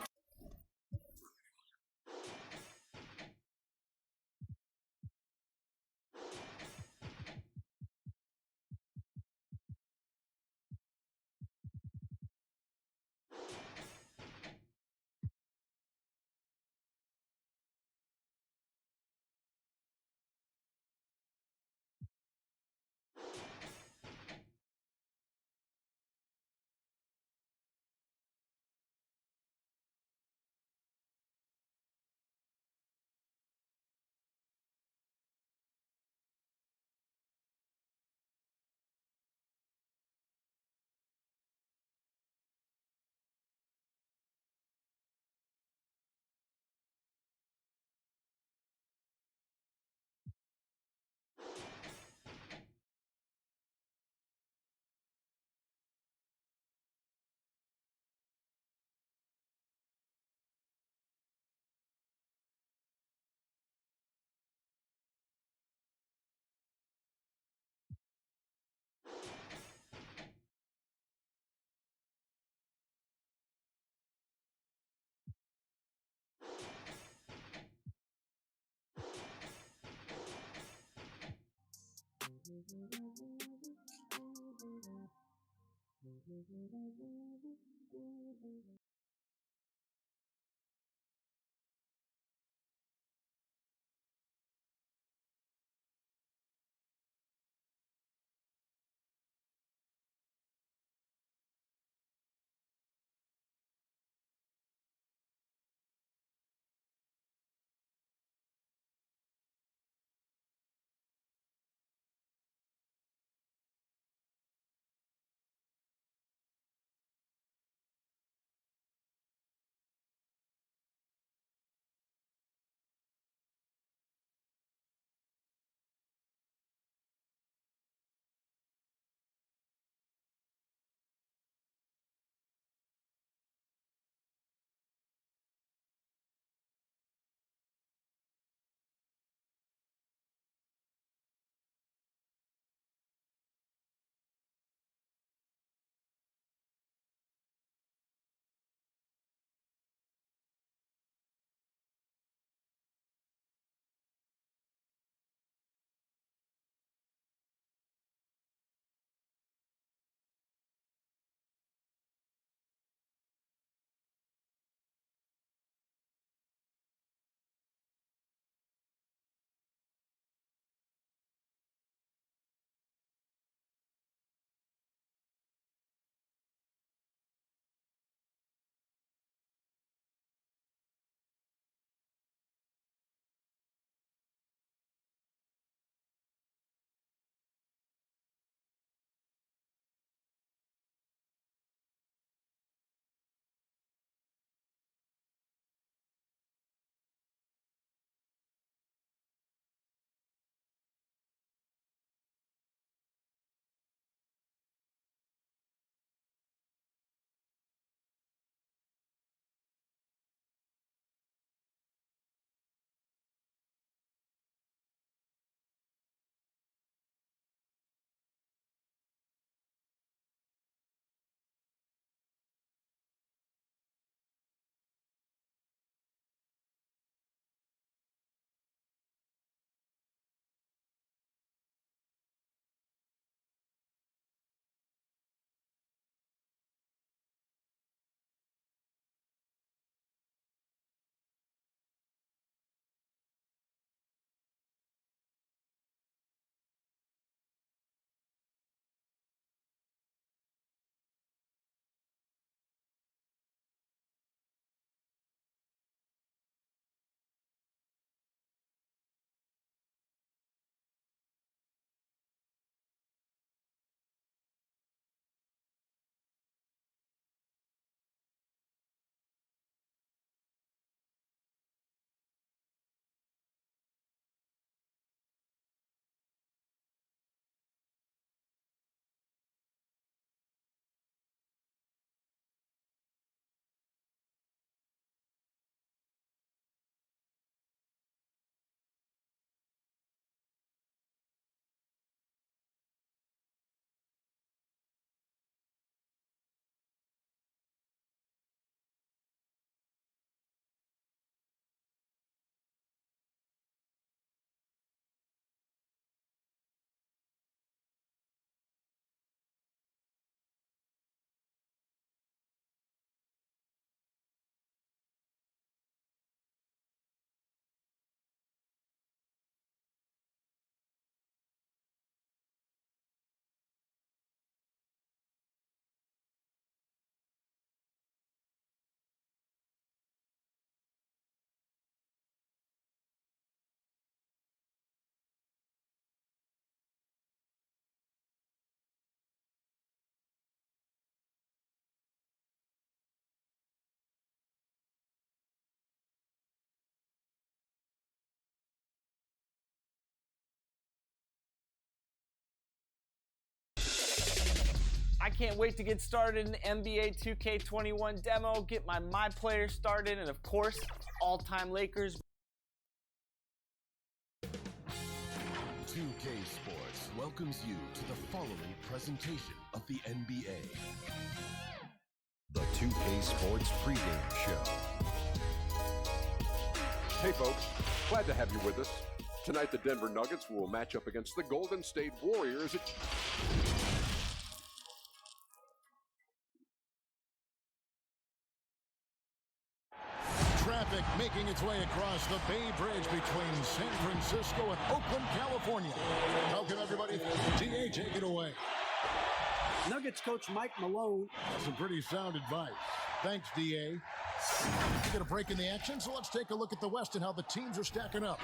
I can't wait to get started in the NBA 2K21 demo, get my player started, and of course, all-time Lakers. 2K Sports welcomes you to the following presentation of the NBA. The 2K Sports pregame show. Hey folks, glad to have you with us. Tonight the Denver Nuggets will match up against the Golden State Warriors. Traffic making its way across the Bay Bridge between San Francisco and Oakland, California. Welcome everybody. DA, take it away. Nuggets coach Mike Malone. Some pretty sound advice. Thanks, DA. We're going to break in the action, so let's take a look at the West and how the teams are stacking up.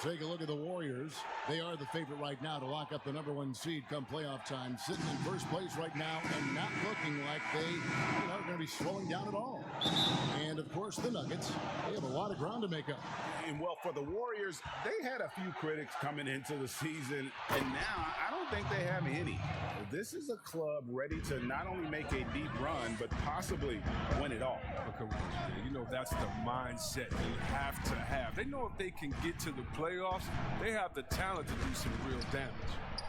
Take a look at the Warriors. They are the favorite right now to lock up the #1 seed come playoff time. Sitting in first place right now and not looking like they are going to be slowing down at all. And, of course, the Nuggets, they have a lot of ground to make up. And, well, for the Warriors, they had a few critics coming into the season, and now I don't think they have any. This is a club ready to not only make a deep run, but possibly win it all. You know, that's the mindset you have to have. They know if they can get to the playoffs, they have the talent to do some real damage.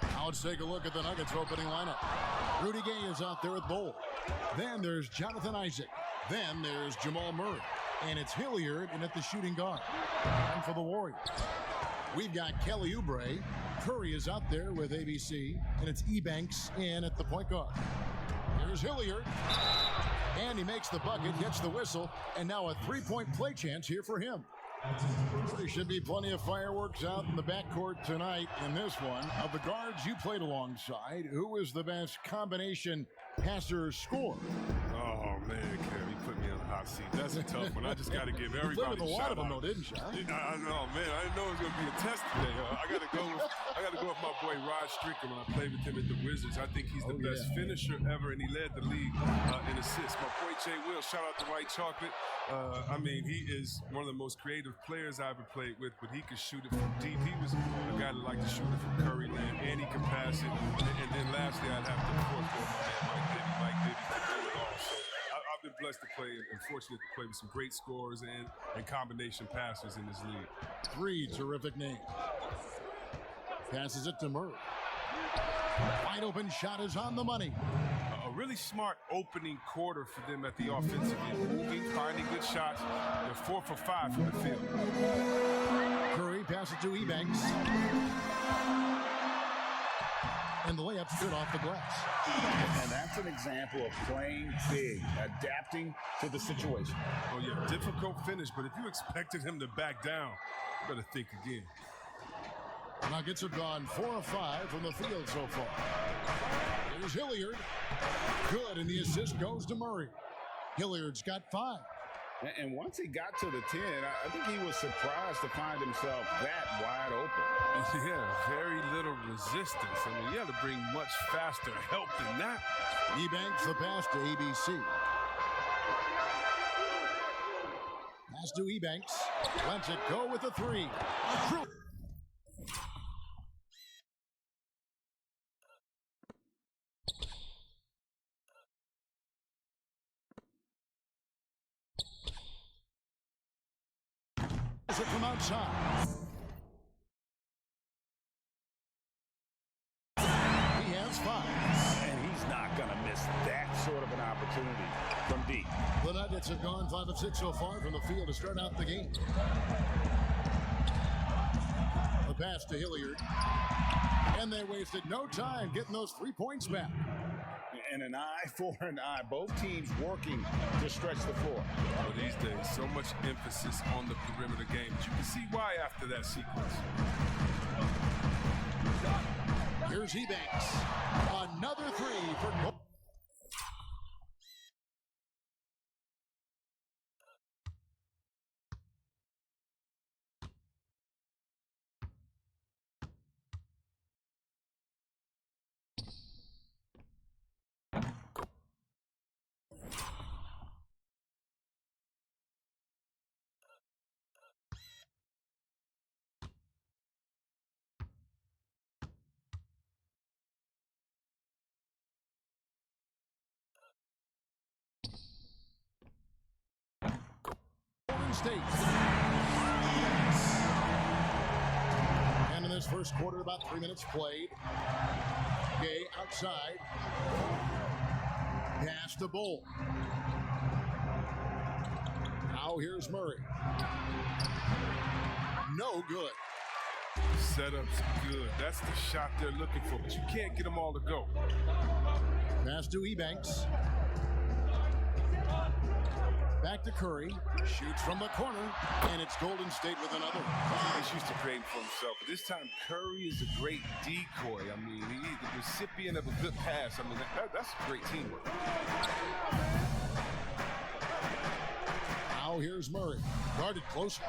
Now let's take a look at the Nuggets opening lineup. Rudy Gay is out there with Bull. Then there's Jonathan Isaac. Then there's Jamal Murray. And it's Hilliard in at the shooting guard. And for the Warriors, we've got Kelly Oubre. Curry is out there with ABC. And it's Ebanks in at the point guard. Here's Hilliard. And he makes the bucket, gets the whistle, and now a three-point play chance here for him. There should be plenty of fireworks out in the backcourt tonight in this one. Of the guards you played alongside, who was the best combination passer scorer? Oh, man, Kev, you put me on the hot seat. That's a tough one. I just got to give everybody you played with a lot of them, out. though, didn't you? I know, man. I didn't know it was going to be a test today. I got to go with my boy Rod Strickland when I played with him at the Wizards. I think he's the best finisher ever, and he led the league in assists. My boy Jay Will, shout out to White Chocolate. I mean, he is one of the most creative players I ever played with, but he could shoot it from deep. He was a guy that liked to shoot it from Curry land, and he could pass it. And then lastly, I'd have to, of course, go with my man Mike Bibby to do it all. So I've been blessed to play and fortunate to play with some great scorers and combination passers in this league. Three terrific names. Passes it to Murray. Wide open shot is on the money. A really smart opening quarter for them at the offensive end. Moving, finding good shots. They're 4 for 5 from the field. Curry passes to Ebanks. And the layup's good off the glass. And that's an example of playing big, adapting to the situation. Oh, yeah, difficult finish, but if you expected him to back down, you better think again. Nuggets have gone 4 of 5 from the field so far. Here's Hilliard. Good, and the assist goes to Murray. Hilliard's got 5. And once he got to the 10, I think he was surprised to find himself that wide open. Yeah, very little resistance. I mean, you had to bring much faster help than that. Ebanks the pass to ABC. Pass to Ebanks. Lets it go with a 3. It from outside. He has 5. And he's not going to miss that sort of an opportunity from deep. The Nuggets have gone 5 of 6 so far from the field to start out the game. The pass to Hilliard. And they wasted no time getting those 3 points back. And an eye for an eye. Both teams working to stretch the floor. Well, these days, so much emphasis on the perimeter game. But you can see why after that sequence. Here's Ebanks. Another 3 for State. And in this first quarter, about 3 minutes played. Gay outside. Pass to Bull. Now here's Murray. No good. Setup's good. That's the shot they're looking for, but you can't get them all to go. Pass to Ebanks. Back to Curry. Shoots from the corner, and it's Golden State with another. He's used to creating for himself, but this time Curry is a great decoy. I mean, he's the recipient of a good pass. I mean, that's great teamwork. Now here's Murray. Guarded closely.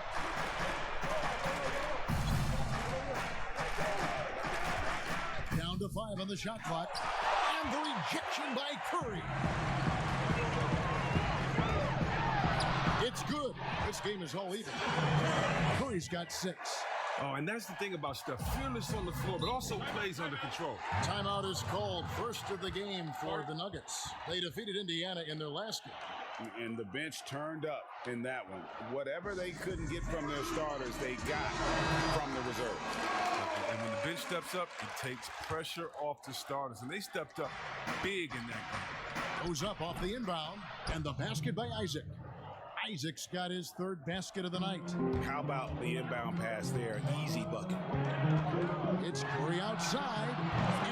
Down to 5 on the shot clock. And the rejection by Curry. It's good. This game is all even. Curry's got 6. Oh, and that's the thing about Steph. Fearless on the floor, but also plays under control. Timeout is called. First of the game for the Nuggets. They defeated Indiana in their last game. And the bench turned up in that one. Whatever they couldn't get from their starters, they got from the reserves. And when the bench steps up, it takes pressure off the starters. And they stepped up big in that game. Goes up off the inbound. And the basket by Isaac. Isaac's got his 3rd basket of the night. How about the inbound pass there? Easy bucket. It's Curry outside.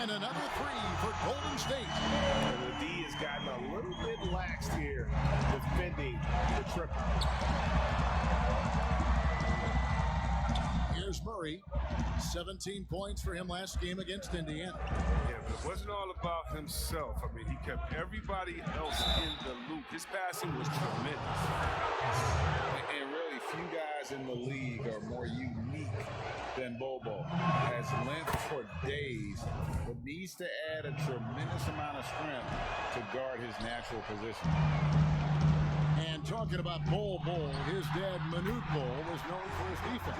And another 3 for Golden State. And the D has gotten a little bit laxed here defending the triple. Here's Murray. 17 points for him last game against Indiana. Yeah, but it wasn't all about himself. I mean, he kept everybody else in the loop. His passing was tremendous. And really, few guys in the league are more unique than Bobo. Has length for days, but needs to add a tremendous amount of strength to guard his natural position. And talking about Bol, his dad, Manute Bol, was known for his defense.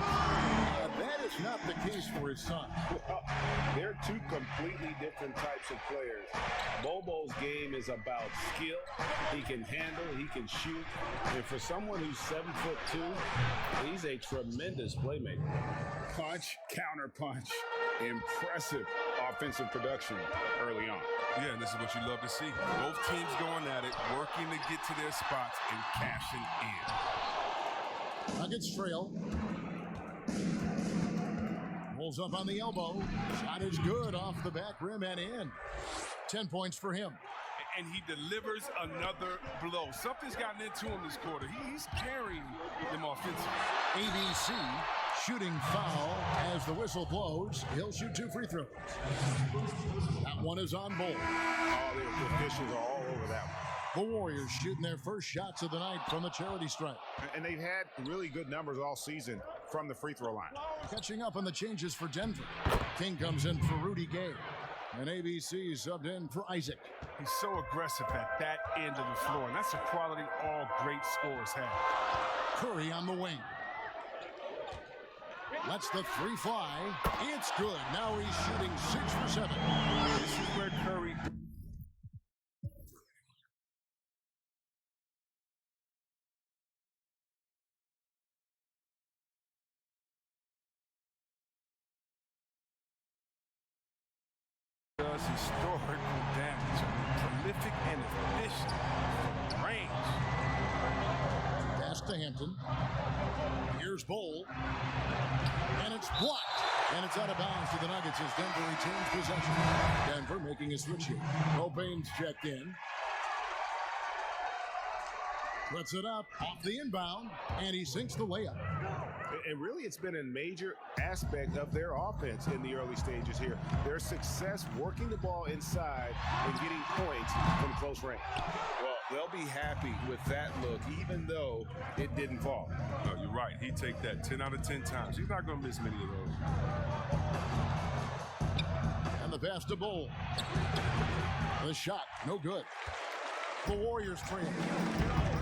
That is not the case for his son. Well, they're 2 completely different types of players. Bobo's game is about skill. He can handle, he can shoot. And for someone who's 7'2", he's a tremendous playmaker. Punch, counter punch. Impressive offensive production early on. Yeah, and this is what you love to see. Both teams going at it, working to get to their spots and cashing in. Nuggets trail. Pulls up on the elbow. Shot is good off the back rim and in. 10 points for him. And he delivers another blow. Something's gotten into him this quarter. He's carrying them offensively. ABC shooting foul as the whistle blows. He'll shoot 2 free throws. That one is on Bull. Oh, the officials are all over that one. The Warriors shooting their first shots of the night from the charity stripe. And they've had really good numbers all season from the free throw line. Catching up on the changes for Denver. King comes in for Rudy Gay. And ABC subbed in for Isaac. He's so aggressive at that end of the floor, and that's a quality all great scorers have. Curry on the wing. Lets the 3 fly. It's good. Now he's shooting 6 for 7. This is where Curry... does historical damage. Prolific and efficient from range. Pass to Hampton. Here's Bull. And it's blocked. And it's out of bounds to the Nuggets as Denver retains possession. Denver making a switch here. Cobain's checked in. Puts it up off the inbound. And he sinks the layup. And really, it's been a major aspect of their offense in the early stages here. Their success working the ball inside and getting points from close range. Well, they'll be happy with that look, even though it didn't fall. No, you're right. He'd take that 10 out of 10 times. He's not going to miss many of those. And the pass to Bull. The shot, no good. The Warriors trail.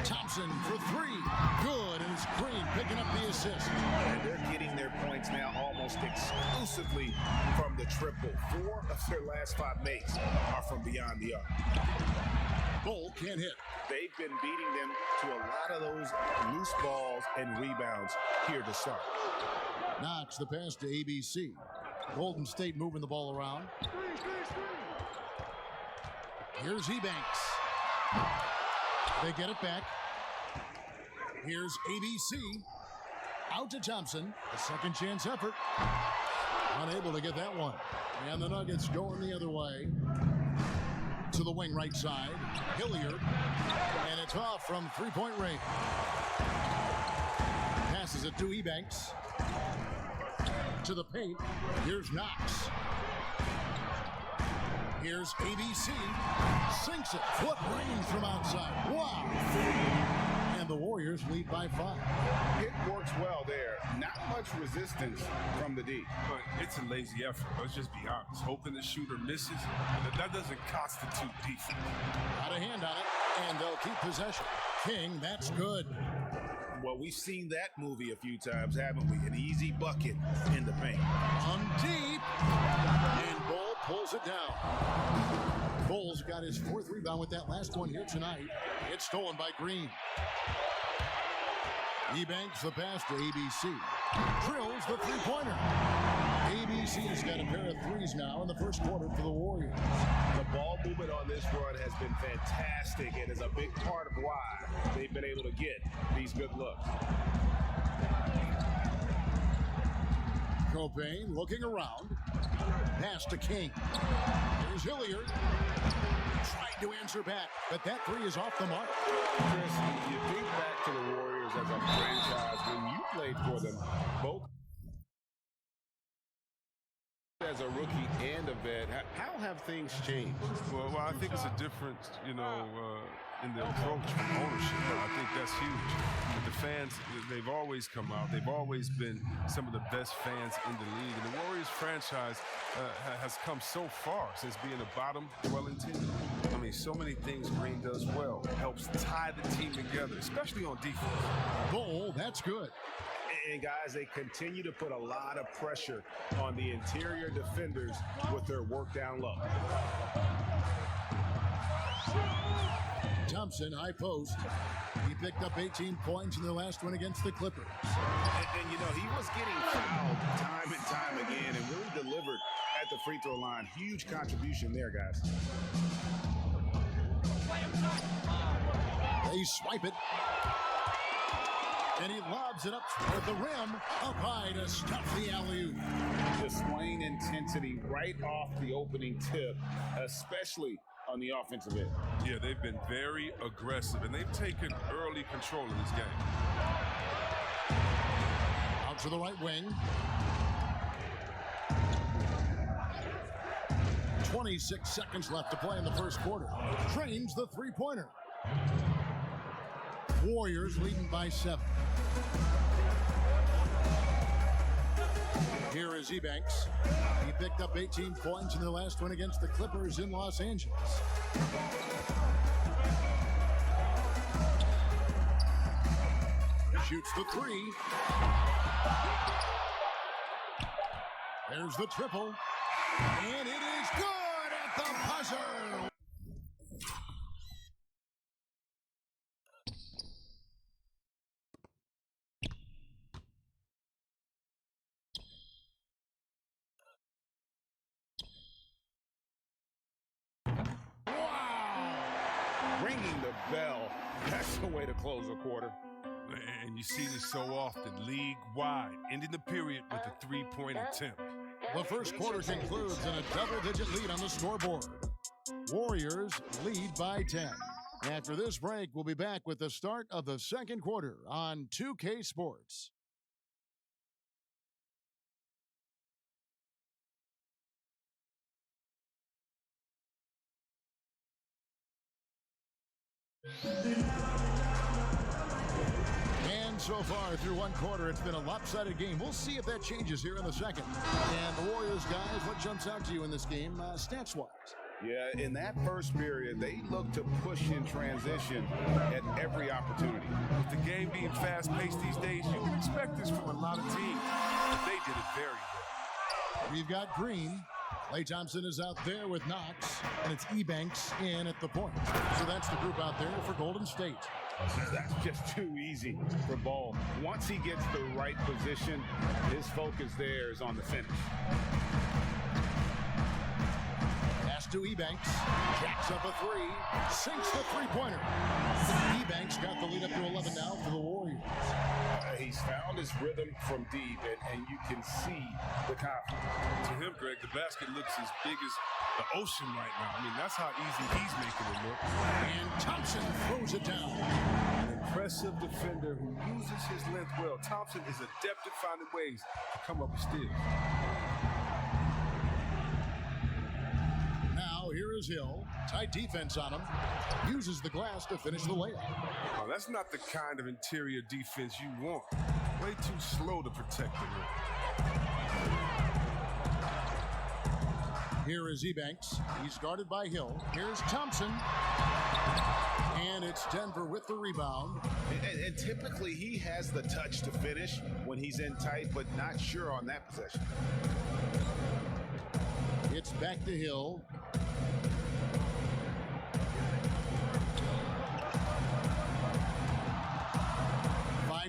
Thompson for 3. Good, and it's Green picking up the assist. And they're getting their points now almost exclusively from the triple. 4 of their last 5 makes are from beyond the arc. Bull can't hit. They've been beating them to a lot of those loose balls and rebounds here to start. Knox the pass to ABC. Golden State moving the ball around. Here's Ebanks. They get it back. Here's ABC. Out to Thompson. A second chance effort. Unable to get that one. And the Nuggets going the other way. To the wing right side. Hilliard. And it's off from three-point range. Passes it to Ebanks. To the paint. Here's Knox. Here's ABC. Sinks it. Foot range from outside. Wow. And the Warriors lead by 5. It works well there. Not much resistance from the D. But it's a lazy effort. Let's just be honest. Hoping the shooter misses, that doesn't constitute defense. Got a hand on it, and they'll keep possession. King, that's good. Well, we've seen that movie a few times, haven't we? An easy bucket in the paint. On deep. And Bull pulls it down. Bull's got his 4th rebound with that last one here tonight. It's stolen by Green. Ebanks the pass to ABC. Drills the three-pointer. ABC's got a pair of threes now in the first quarter for the Warriors. The ball movement on this run has been fantastic and is a big part of why they've been able to get these good looks. Copain looking around. Pass to King. Here's Hilliard. Tried to answer back, but that three is off the mark. Chris, you think back to the Warriors as a franchise when you played for them, both as a rookie and a vet. How have things changed? Well, I think it's a difference, in the approach from ownership. I think that's huge. But the fans, they've always come out. They've always been some of the best fans in the league. And the Warriors franchise has come so far since being a bottom-dwelling team. I mean, so many things Green does well. Helps tie the team together, especially on defense. Goal, that's good. And guys, they continue to put a lot of pressure on the interior defenders with their work down low. Thompson, high post. He picked up 18 points in the last one against the Clippers. And he was getting fouled time and time again and really delivered at the free throw line. Huge contribution there, guys. They swipe it. And he lobs it up toward the rim, up high to stuff the alley-oop. Displaying intensity right off the opening tip, especially on the offensive end. Yeah, they've been very aggressive, and they've taken early control of this game. Out to the right wing. 26 seconds left to play in the first quarter. Trains the three-pointer. Warriors leading by 7. Here is Ebanks. He picked up 18 points in the last one against the Clippers in Los Angeles. Shoots the three. There's the triple. And it is good at the buzzer. Ringing the bell. That's the way to close a quarter. And you see this so often, league-wide, ending the period with a three-point attempt. The first quarter concludes in a double-digit lead on the scoreboard. Warriors lead by 10. After this break, we'll be back with the start of the second quarter on 2K Sports. And so far through one quarter, it's been a lopsided game. We'll see if that changes here in the second. And the Warriors, guys, what jumps out to you in this game, stats-wise? Yeah, in that first period, they look to push in transition at every opportunity. With the game being fast-paced these days, you can expect this from a lot of teams. But they did it very well. We've got Green. Klay Thompson is out there with Knox, and it's Ebanks in at the point. So that's the group out there for Golden State. That's just too easy for Ball. Once he gets the right position, his focus there is on the finish. Pass to Ebanks. Jacks up a three. Sinks the three-pointer. Ebanks got the lead up to 11 now for the Warriors. He's found his rhythm from deep, and you can see the confidence. To him, Greg, the basket looks as big as the ocean right now. I mean, that's how easy he's making it look. And Thompson throws it down. An impressive defender who uses his length well. Thompson is adept at finding ways to come up and steal. Now here is Hill. Tight defense on him. Uses the glass to finish the layup. Oh, that's not the kind of interior defense you want. Way too slow to protect the rim. Here is Ebanks. He's guarded by Hill. Here's Thompson. And it's Denver with the rebound. And typically he has the touch to finish when he's in tight, but not sure on that possession. It's back to Hill.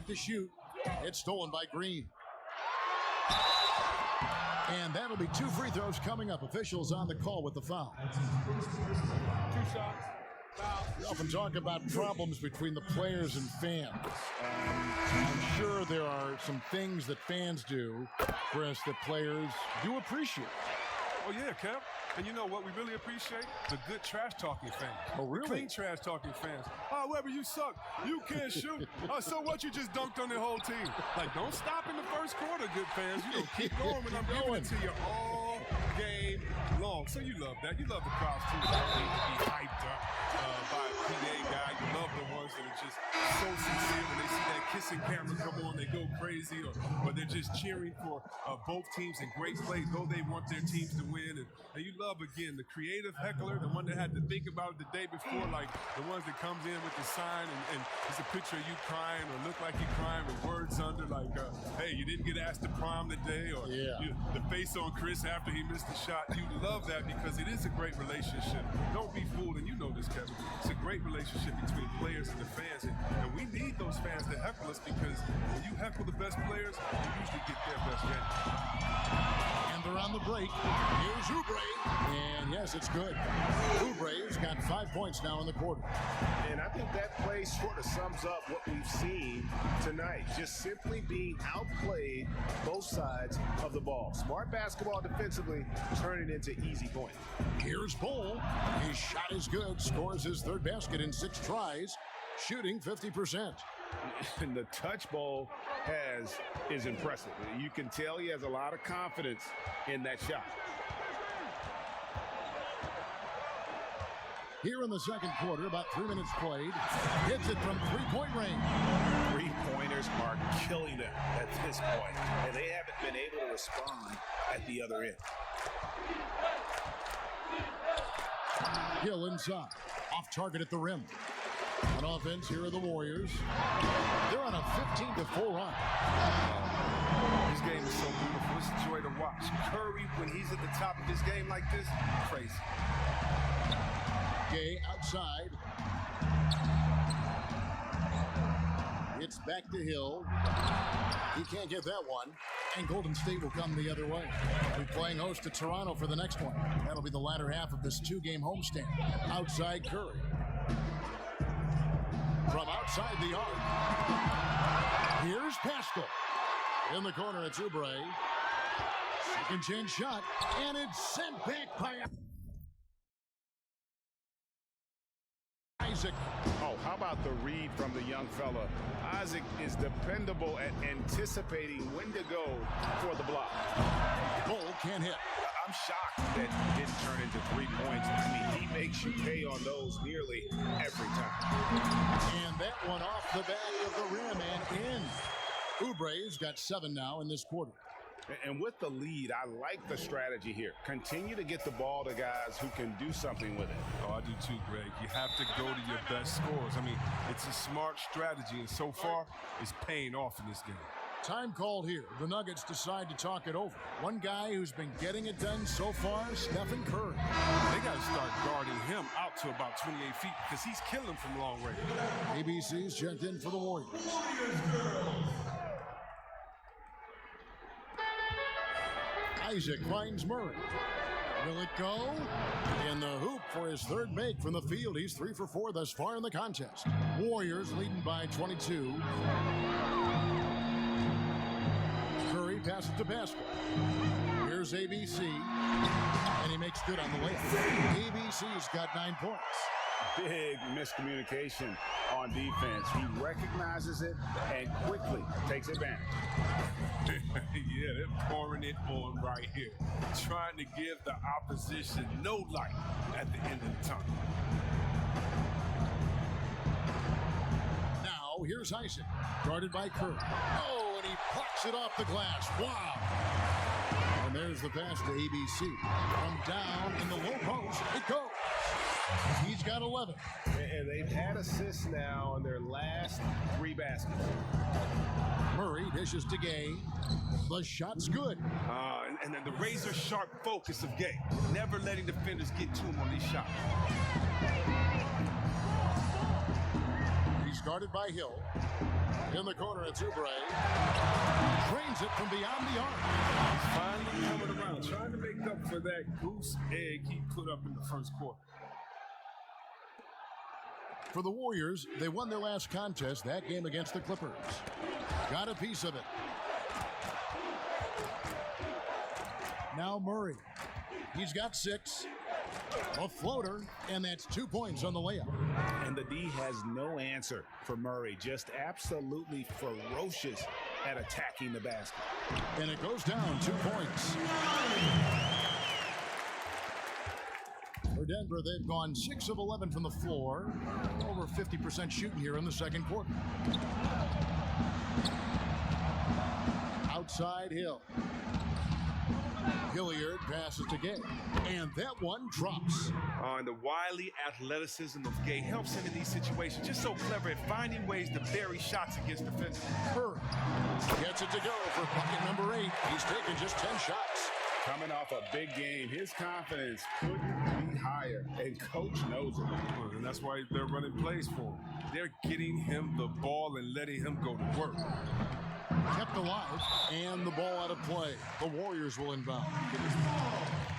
To shoot. It's stolen by Green. And that'll be 2 free throws coming up. Officials on the call with the foul. 2 shots. Foul. We often talk about problems between the players and fans. I'm sure there are some things that fans do, Chris, that players do appreciate. Oh, yeah, Kev. And you know what we really appreciate? The good trash-talking fans. Oh, really? The clean trash-talking fans. Oh, Weber, you suck. You can't shoot. So what? You just dunked on the whole team. Like, don't stop in the first quarter, good fans. You know, keep going when I'm giving it to you all game long. So you love that. You love the crowds, too. They don't need to be hyped up by a PA guy. You love the ones that are just so sincere. When they see that kissing camera come on, they go crazy. Or they're just cheering for both teams in great play, though they want their teams to win. And you love, again, the creative heckler, the one that had to think about it the day before, like the ones that comes in with the sign and it's a picture of you crying or look like you're crying with words under like, hey, you didn't get asked to prom today, or the face on Chris after he missed the shot. You love that because it is a great relationship. Don't be fooled, and you know this, Kevin. It's a great relationship between players and the fans, and we need those fans to heckle us because when you heckle the best players, you usually get their best game. And they're on the break. Here's Oubre. And yes, it's good. Oubre's got 5 points now in the quarter. And I think that play sort of sums up what we've seen tonight. Just simply being outplayed both sides of the ball. Smart basketball defensively, turning into easy points. Here's Bull. His shot is good. Scores his 3rd basket in 6 tries. Shooting 50%. And the touch Ball is impressive. You can tell he has a lot of confidence in that shot. Here in the second quarter, about 3 minutes played. Hits it from 3-point range. 3-pointers are killing them at this point, and they haven't been able to respond at the other end. Hill inside. Off target at the rim. On offense, here are the Warriors. They're on a 15-4 run. This game is so beautiful. It's a joy to watch. Curry, when he's at the top of his game like this, crazy. Gay outside. It's back to Hill. He can't get that one. And Golden State will come the other way. We're playing host to Toronto for the next one. That'll be the latter half of this 2-game homestand. Outside Curry. From outside the arc. Here's Pascal. In the corner, it's Oubre. Second chance shot. And it's sent back by Isaac. Oh, how about the read from the young fella? Isaac is dependable at anticipating when to go for the block. Bull can't hit. I'm shocked that it didn't turn into 3 points. I mean, he makes you pay on those nearly every time. And that one off the back of the rim and in. Oubre's got 7 now in this quarter. And with the lead, I like the strategy here. Continue to get the ball to guys who can do something with it. Oh, I do too, Greg. You have to go to your best scorers. I mean, it's a smart strategy, and so far, it's paying off in this game. Time called here. The Nuggets decide to talk it over. One guy who's been getting it done so far, Stephen Curry. They got to start guarding him out to about 28 feet because he's killing from long range. ABC's checked in for the Warriors. Isaac finds Murray. Will it go? In the hoop for his third make from the field. He's 3 for 4 thus far in the contest. Warriors leading by 22. Curry passes to Pascal. Here's ABC. And he makes good on the layup. ABC's got 9 points. Big miscommunication on defense. He recognizes it and quickly takes advantage. Yeah, they're pouring it on right here. Trying to give the opposition no light at the end of the tunnel. Now, here's Isaac, guarded by Curry. Oh, and he plucks it off the glass. Wow. And there's the pass to ABC. From down in the low post, it goes. He's got 11. And they've had assists now on their last 3 baskets. Murray dishes to Gay. The shot's good. And then the razor-sharp focus of Gay. Never letting defenders get to him on these shots. He's guarded by Hill. In the corner, it's Oubre. Trains it from beyond the arc. He's finally coming around, trying to make up for that goose egg he put up in the first quarter. For the Warriors, they won their last contest, that game against the Clippers. Got a piece of it. Now Murray. He's got 6. A floater, and that's 2 points on the layup. And the D has no answer for Murray. Just absolutely ferocious at attacking the basket. And it goes down 2 points. For Denver, they've gone 6 of 11 from the floor. Over 50% shooting here in the second quarter. Outside Hill. Hilliard passes to Gay. And that one drops. And the wily athleticism of Gay helps him in these situations. Just so clever at finding ways to bury shots against defenders. Curry gets it to go for bucket number 8. He's taken just 10 shots. Coming off a big game, his confidence couldn't be higher, and coach knows it. And that's why they're running plays for him. They're getting him the ball and letting him go to work. Kept alive, and the ball out of play. The Warriors will inbound.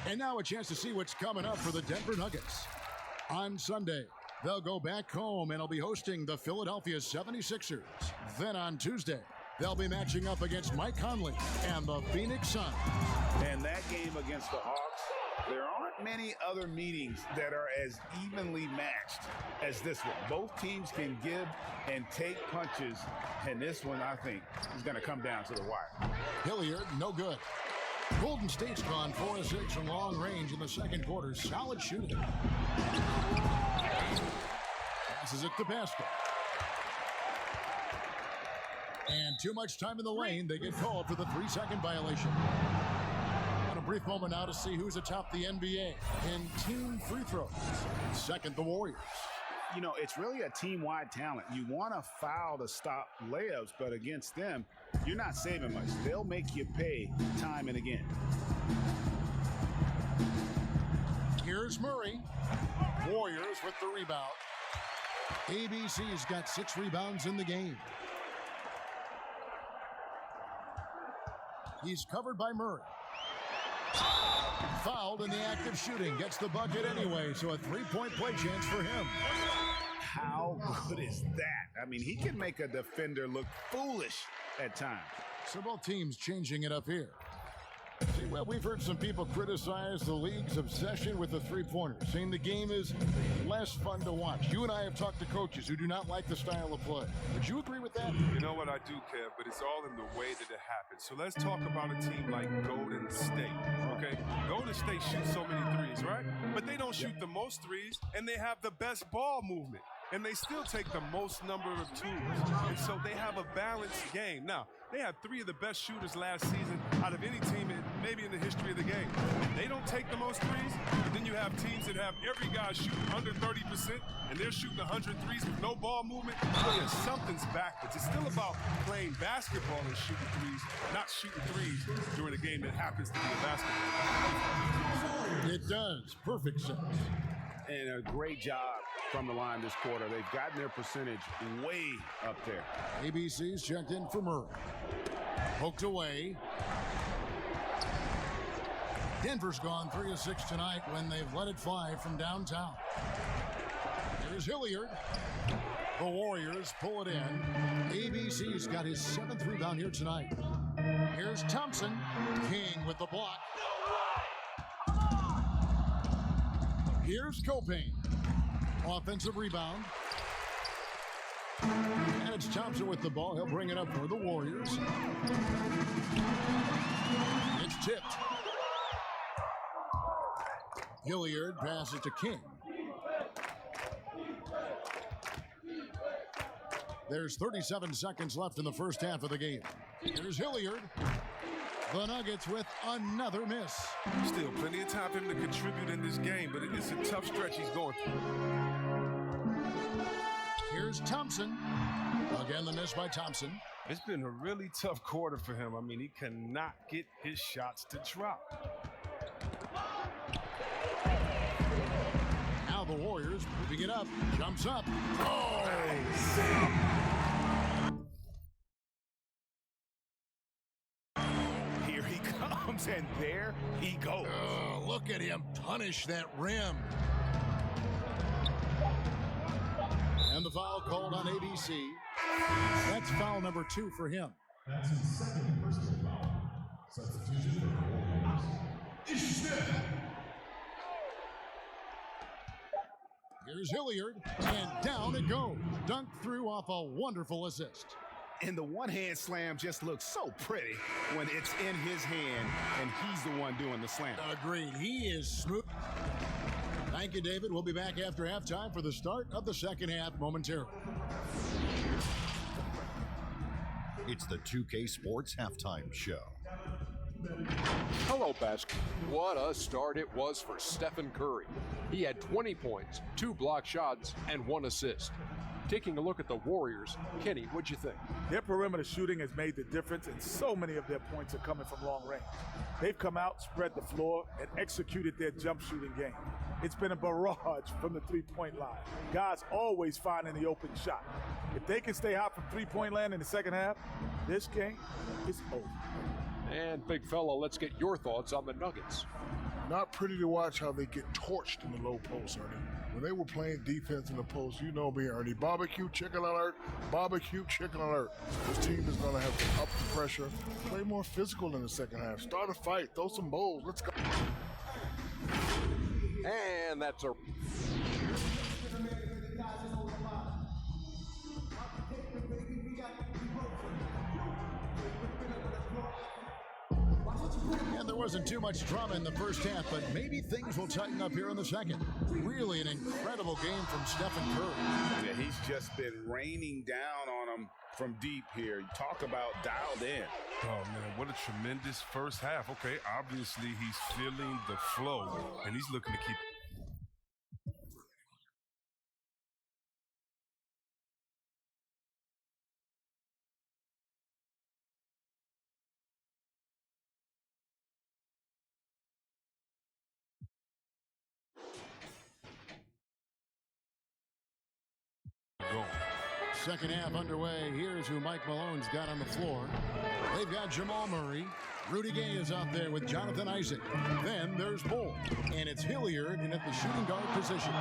And now a chance to see what's coming up for the Denver Nuggets. On Sunday, they'll go back home and will be hosting the Philadelphia 76ers. Then on Tuesday, they'll be matching up against Mike Conley and the Phoenix Suns. And that game against the Hawks, there aren't many other meetings that are as evenly matched as this one. Both teams can give and take punches, and this one, I think, is going to come down to the wire. Hilliard, no good. Golden State's gone 4 of 6 from long range in the second quarter. Solid shooting. Passes it to Pascal. And too much time in the lane. They get called for the 3-second violation. And a brief moment now to see who's atop the NBA in team free throws. Second, the Warriors. You know, it's really a team-wide talent. You want to foul to stop layups, but against them, you're not saving much. They'll make you pay time and again. Here's Murray. Warriors with the rebound. ABC's got 6 rebounds in the game. He's covered by Murray. Fouled in the act of shooting. Gets the bucket anyway, so a 3-point play chance for him. How good is that? I mean, he can make a defender look foolish at times. So both teams changing it up here. See, well, we've heard some people criticize the league's obsession with the three-pointer, saying the game is less fun to watch. You and I have talked to coaches who do not like the style of play. Would you agree with that? You know what, I do, Kev, but it's all in the way that it happens. So let's talk about a team like Golden State, okay? Golden State shoots so many threes, right? But they don't shoot the most threes, and they have the best ball movement. And they still take the most number of twos. And so they have a balanced game. Now, they had 3 of the best shooters last season out of any team, maybe in the history of the game. They don't don't take the most threes, and then you have teams that have every guy shooting under 30%, and they're shooting 100 threes with no ball movement. So yeah, something's backwards. It's still about playing basketball and shooting threes, not shooting threes during a game that happens to be a basketball. It does. Perfect sense. And a great job from the line this quarter. They've gotten their percentage way up there. ABC's checked in for Murray. Poked away. Denver's gone 3 of 6 tonight when they've let it fly from downtown. Here's Hilliard. The Warriors pull it in. ABC's got his 7th rebound here tonight. Here's Thompson. King with the block. Here's Copain. Offensive rebound. And it's Thompson with the ball. He'll bring it up for the Warriors. It's tipped. Hilliard passes to King. There's 37 seconds left in the first half of the game. Here's Hilliard. The Nuggets with another miss. Still plenty of time for him to contribute in this game, but it's a tough stretch he's going through. Here's Thompson. Again, the miss by Thompson. It's been a really tough quarter for him. I mean, he cannot get his shots to drop. Now the Warriors moving it up. Jumps up. Oh! Here he comes, and there he goes. Oh, look at him punish that rim. And the foul called on ABC. That's foul number 2 for him. That's his second personal foul. Substitution for the Warriors. Here's Hilliard, and down it goes. Dunked through off a wonderful assist. And the one-hand slam just looks so pretty when it's in his hand, and he's the one doing the slam. Agreed. He is smooth. Thank you, David. We'll be back after halftime for the start of the second half momentarily. It's the 2K Sports Halftime Show. Hello, basketball. What a start it was for Stephen Curry. He had 20 points, 2 block shots, and 1 assist. Taking a look at the Warriors, Kenny, what'd you think? Their perimeter shooting has made the difference, and so many of their points are coming from long range. They've come out, spread the floor, and executed their jump shooting game. It's been a barrage from the three-point line. Guys always finding the open shot. If they can stay hot from three-point land in the second half, this game is over. And big fella, let's get your thoughts on the Nuggets. Not pretty to watch how they get torched in the low post, Ernie. When they were playing defense in the post, you know me, Ernie. Barbecue chicken alert, barbecue chicken alert. This team is going to have to up the pressure, play more physical in the second half. Start a fight, throw some bowls, let's go. And that's a... And there wasn't too much drama in the first half, but maybe things will tighten up here in the second. Really an incredible game from Stephen Curry. Yeah, he's just been raining down on them from deep here. Talk about dialed in. Oh, man, what a tremendous first half. Okay, obviously he's feeling the flow, and he's looking to keep going. Second half underway. Here's who Mike Malone's got on the floor. They've got Jamal Murray. Rudy Gay is out there with Jonathan Isaac. Then there's Bull. And it's Hilliard in at the shooting guard position.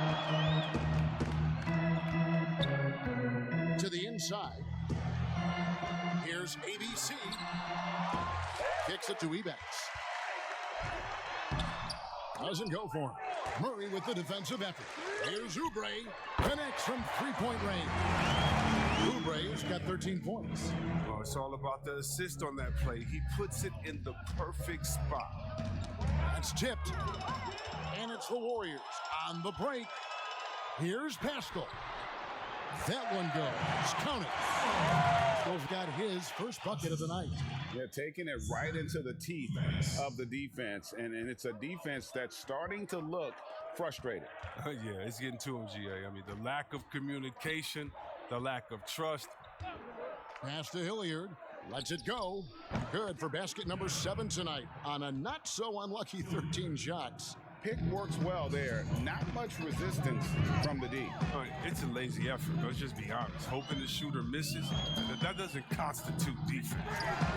To the inside. Here's ABC. Kicks it to Ebanks. Doesn't go for him. Murray with the defensive effort. Here's Oubre. Connects from three-point range. Oubre's got 13 points. Well, it's all about the assist on that play. He puts it in the perfect spot. That's tipped. And it's the Warriors on the break. Here's Pascal. That one goes. Count it. Bill's got his first bucket of the night. Yeah, taking it right into the teeth of the defense. And it's a defense that's starting to look frustrated. Yeah, it's getting to him, GA. I mean, the lack of communication, the lack of trust. Pass to Hilliard. Lets it go. Good for basket number 7 tonight on a not so unlucky 13 shots. Pick works well there. Not much resistance from the D. It's a lazy effort. Let's just be honest. Hoping the shooter misses, that doesn't constitute defense.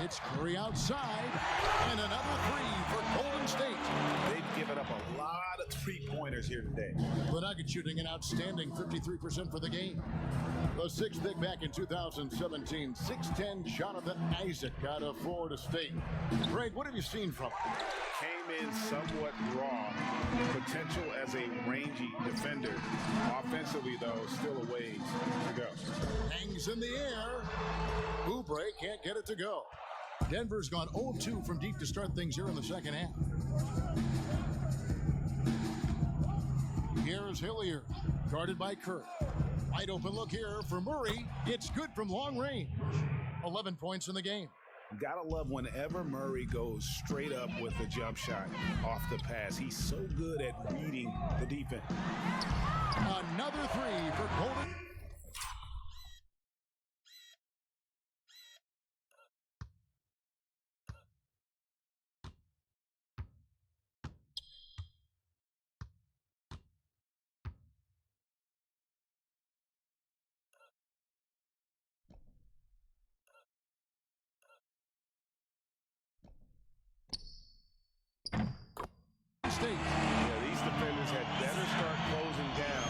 It's Curry outside, and another 3 for Golden State. They've given up a lot of three-pointers here today. The Nuggets shooting an outstanding 53% for the game. The 6th pick back in 2017, 6'10" Jonathan Isaac out of Florida State. Greg, what have you seen from him? Came in somewhat raw. Potential as a rangy defender. Offensively, though, still a ways to go. Hangs in the air. Oubre can't get it to go. Denver's gone 0-2 from deep to start things here in the second half. Here's Hilliard, guarded by Kerr. Wide open look here for Murray. It's good from long range. 11 points in the game. Gotta love whenever Murray goes straight up with the jump shot off the pass. He's so good at reading the defense. Another 3 for Golden. Yeah, these defenders had better start closing down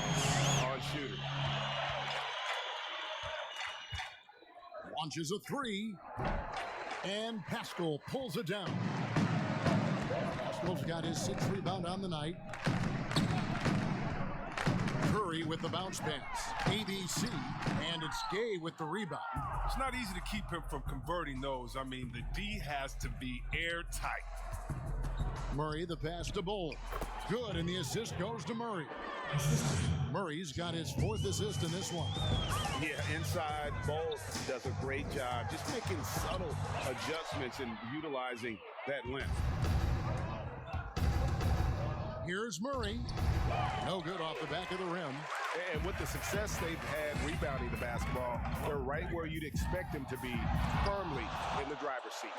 on shooter. Launches a 3, and Pascal pulls it down. Pascal's got his 6th rebound on the night. Curry with the bounce pass. ABC, and it's Gay with the rebound. It's not easy to keep him from converting those. I mean, the D has to be airtight. Murray, the pass to Bull. Good, and the assist goes to Murray. Murray's got his 4th assist in this one. Yeah, inside, Bull does a great job just making subtle adjustments and utilizing that length. Here's Murray. No good off the back of the rim. And with the success they've had rebounding the basketball, they're right where you'd expect them to be, firmly in the driver's seat.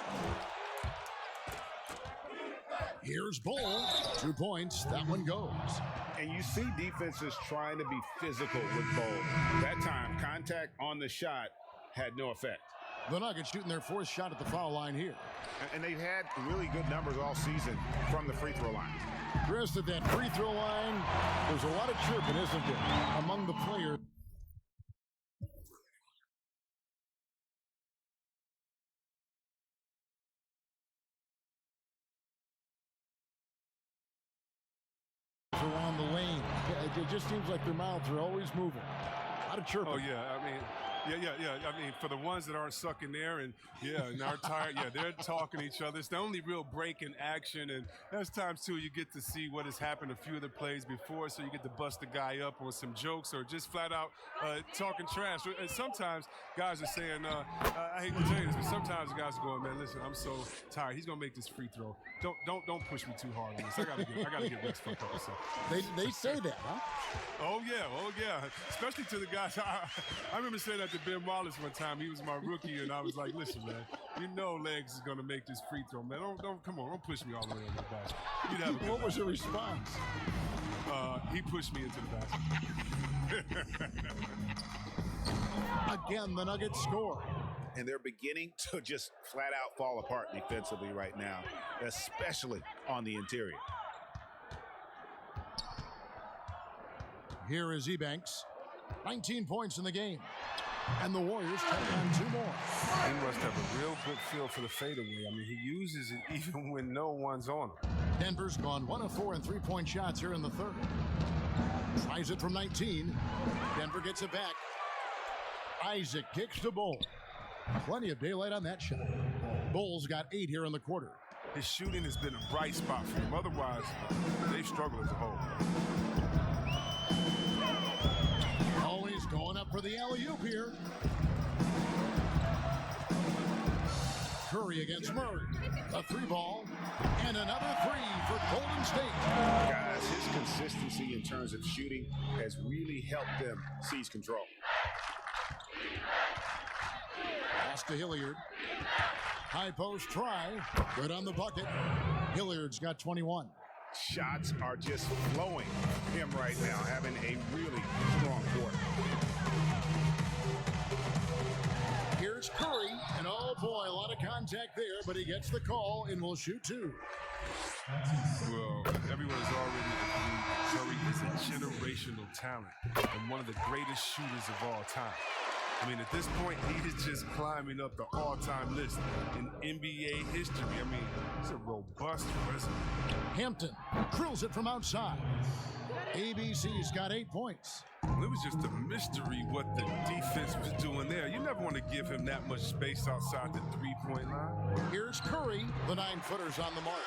Here's Bull. 2 points. That one goes. And you see defenses trying to be physical with Bull. That time, contact on the shot had no effect. The Nuggets shooting their 4th shot at the foul line here. And they've had really good numbers all season from the free throw line. Chris, at that free throw line, there's a lot of chirping, isn't there, among the players. Around the lane. It just seems like their mouths are always moving. A lot of chirping. Oh, yeah. I mean, yeah. I mean, for the ones that aren't sucking there and aren't tired, they're talking to each other. It's the only real break in action, and there's times, too, you get to see what has happened a few of the plays before, so you get to bust the guy up on some jokes or just flat out talking trash. And sometimes guys are saying, I hate to tell you this, but sometimes guys are going, man, listen, I'm so tired. He's going to make this free throw. Don't push me too hard on this. I gotta get rest for a couple seconds. They say that, huh? Oh yeah. Especially to the guys. I remember saying that to Ben Wallace one time. He was my rookie, and I was like, listen, man, you know Legs is gonna make this free throw, man. Don't come on, don't push me all the way into the basket. What was the response? He pushed me into the basket. Again, the Nuggets score. And they're beginning to just flat out fall apart defensively right now, especially on the interior. Here is Ebanks. 19 points in the game. And the Warriors take on 2 more. He must have a real good feel for the fadeaway. I mean, he uses it even when no one's on him. Denver's gone 1 of 4 in 3-point shots here in the 3rd. Tries it from 19. Denver gets it back. Isaac kicks to Bull. Plenty of daylight on that shot. Bull's got 8 here in the quarter. His shooting has been a bright spot for him. Otherwise, they've struggled as a whole. Always going up for the alley-oop here. Curry against Murray. A three ball. And another three for Golden State. Guys, his consistency in terms of shooting has really helped them seize control. Pass to Hilliard. High post try. Good on the bucket. Hilliard's got 21. Shots are just flowing him right now, having a really strong quarter. Here's Curry, and oh boy, a lot of contact there, but he gets the call and will shoot two. Well, everyone has already agreed Curry is a generational talent and one of the greatest shooters of all time. I mean, at this point, he is just climbing up the all-time list in NBA history. I mean, it's a robust resume. Hampton drills it from outside. ABC's got 8 points. It was just a mystery what the defense was doing there. You never want to give him that much space outside the three-point line. Here's Curry, the 9-footers on the mark.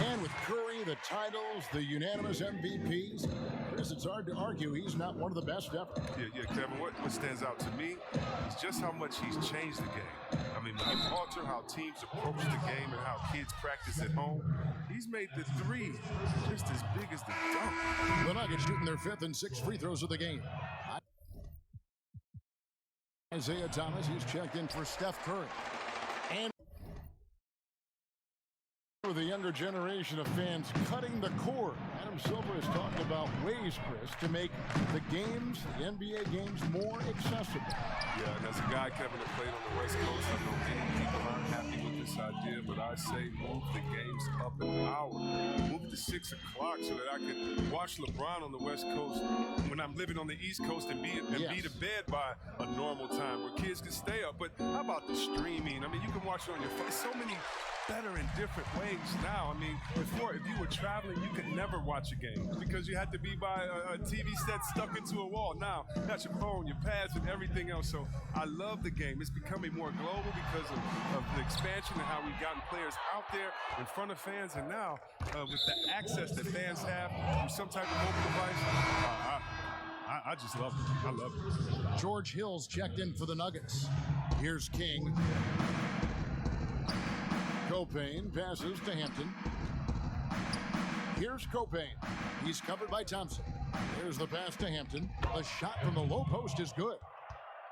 And with Curry, the titles, the unanimous MVPs, Chris, it's hard to argue he's not one of the best ever. Yeah, Kevin, what stands out to me is just how much he's changed the game. I mean, when you alter how teams approach the game and how kids practice at home, he's made the three just as big as the dunk. The Nuggets shooting their 5th and 6th free throws of the game. Isaiah Thomas, he's checked in for Steph Curry. And for the younger generation of fans cutting the cord, Adam Silver has talked about ways, Chris, to make the games, the NBA games, more accessible. Yeah, and as a guy, Kevin, that played on the West Coast, I know many people aren't happy with this idea, but I say move the games up an hour. Move it to 6 o'clock so that I can watch LeBron on the West Coast when I'm living on the East Coast and be to bed by a normal time where kids can stay up. But how about the streaming? I mean, you can watch it on your phone. So many better in different ways now. I mean, before, if you were traveling, you could never watch a game because you had to be by a TV set stuck into a wall. Now, that's your phone, your pads, and everything else. So I love the game. It's becoming more global because of the expansion and how we've gotten players out there in front of fans. And now, with the access that fans have through some type of mobile device, I just love it. I love it. George Hill's checked in for the Nuggets. Here's King. Copain passes to Hampton. Here's Copain. He's covered by Thompson. Here's the pass to Hampton. The shot from the low post is good.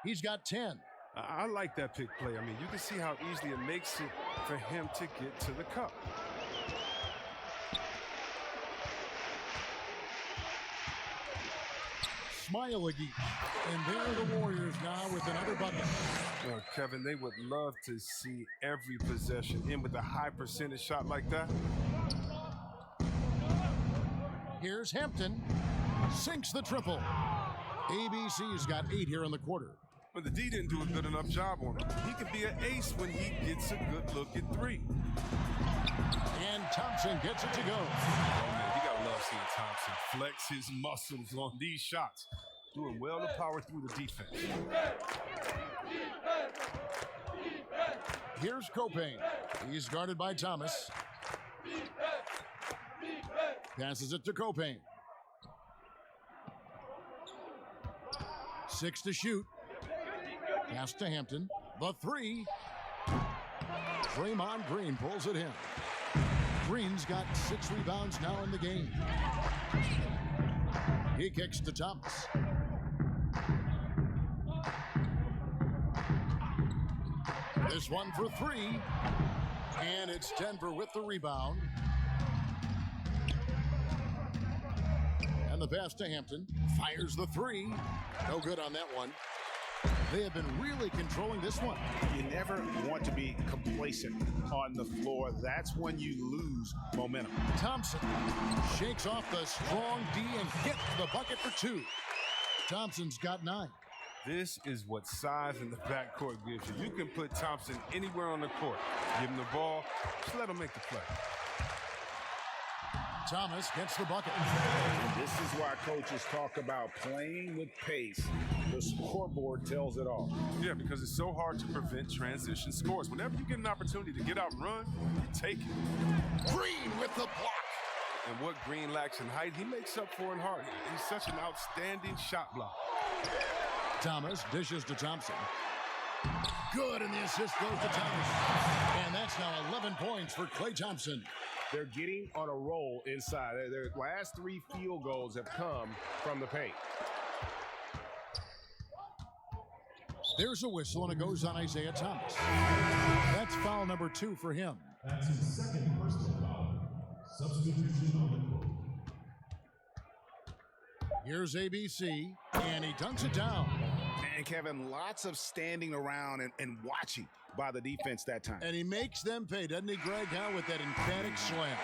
He's got 10. I like that pick play. I mean, you can see how easily it makes it for him to get to the cup. Smile-a-geek. And there are the Warriors now with another bucket. Well, Kevin, they would love to see every possession in with a high percentage shot like that. Here's Hampton. Sinks the triple. ABC's got 8 here in the quarter. But the D didn't do a good enough job on him. He could be an ace when he gets a good look at 3. And Thompson gets it to go. Oh, man, you gotta love seeing Thompson flex his muscles on these shots. Doing well to power through the defense. Here's Copain. He's guarded by Thomas. Passes it to Copain. 6 to shoot. Pass to Hampton. The 3. Draymond Green pulls it in. Green's got 6 rebounds now in the game. He kicks to Thomas. This one for 3. And it's Denver with the rebound. And the pass to Hampton. Fires the 3. No good on that one. They have been really controlling this one. You never want to be complacent on the floor. That's when you lose momentum. Thompson shakes off the strong D and gets the bucket for 2. Thompson's got 9. This is what size in the backcourt gives you. You can put Thompson anywhere on the court. Give him the ball, just let him make the play. Thomas gets the bucket. This is why coaches talk about playing with pace. The scoreboard tells it all. Yeah, because it's so hard to prevent transition scores. Whenever you get an opportunity to get out and run, you take it. Green with the block. And what Green lacks in height, he makes up for in heart. He's such an outstanding shot blocker. Thomas dishes to Thompson. Good, and the assist goes to Thomas. And that's now 11 points for Klay Thompson. They're getting on a roll inside. Their last 3 field goals have come from the paint. There's a whistle, and it goes on Isaiah Thomas. That's foul number 2 for him. That's his second personal foul. Substitution on the court. Here's ABC, and he dunks it down. And Kevin, lots of standing around and watching by the defense that time. And he makes them pay, doesn't he, Greg, with that emphatic slam.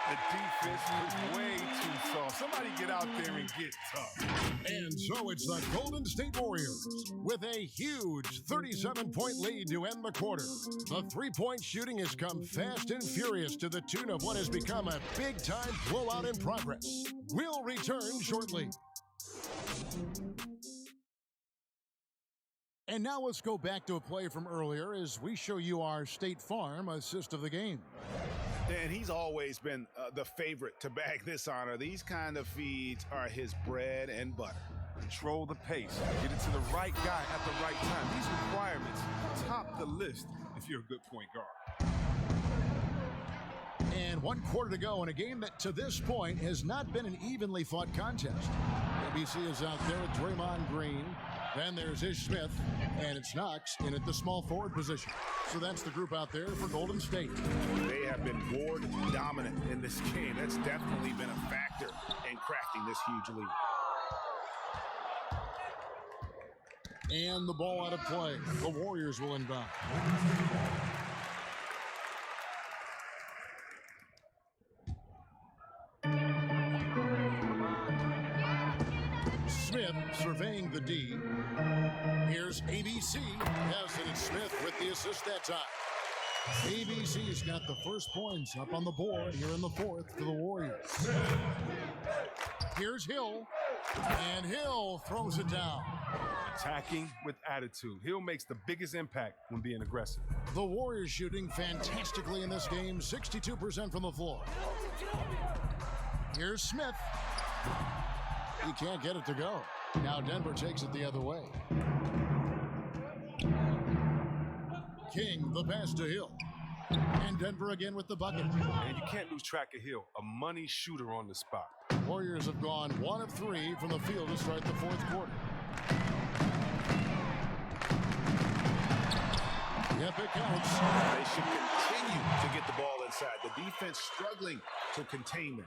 The defense is way too soft. Somebody get out there and get tough. And so it's the Golden State Warriors with a huge 37-point lead to end the quarter. The three-point shooting has come fast and furious to the tune of what has become a big-time blowout in progress. We'll return shortly. And now let's go back to a play from earlier as we show you our State Farm assist of the game. And he's always been the favorite to bag this honor. These kind of feeds are his bread and butter. Control the pace. Get it to the right guy at the right time. These requirements top the list if you're a good point guard. And 1 quarter to go in a game that to this point has not been an evenly fought contest. ABC is out there with Draymond Green. Then there's Ish Smith, and it's Knox in at the small forward position. So that's the group out there for Golden State. They have been board dominant in this game. That's definitely been a factor in crafting this huge lead. And the ball out of play. The Warriors will inbound. Smith surveying the D. Here's ABC. Yes, and it's Smith with the assist that time. ABC's got the first points up on the board here in the fourth for the Warriors. Here's Hill, and Hill throws it down. Attacking with attitude. Hill makes the biggest impact when being aggressive. The Warriors shooting fantastically in this game, 62% from the floor. Here's Smith. He can't get it to go. Now Denver takes it the other way. King, the pass to Hill. And Denver again with the bucket. And you can't lose track of Hill, a money shooter on the spot. Warriors have gone 1 of 3 from the field to start the fourth quarter. Yep, it counts. They should continue to get the ball inside. The defense struggling to contain them.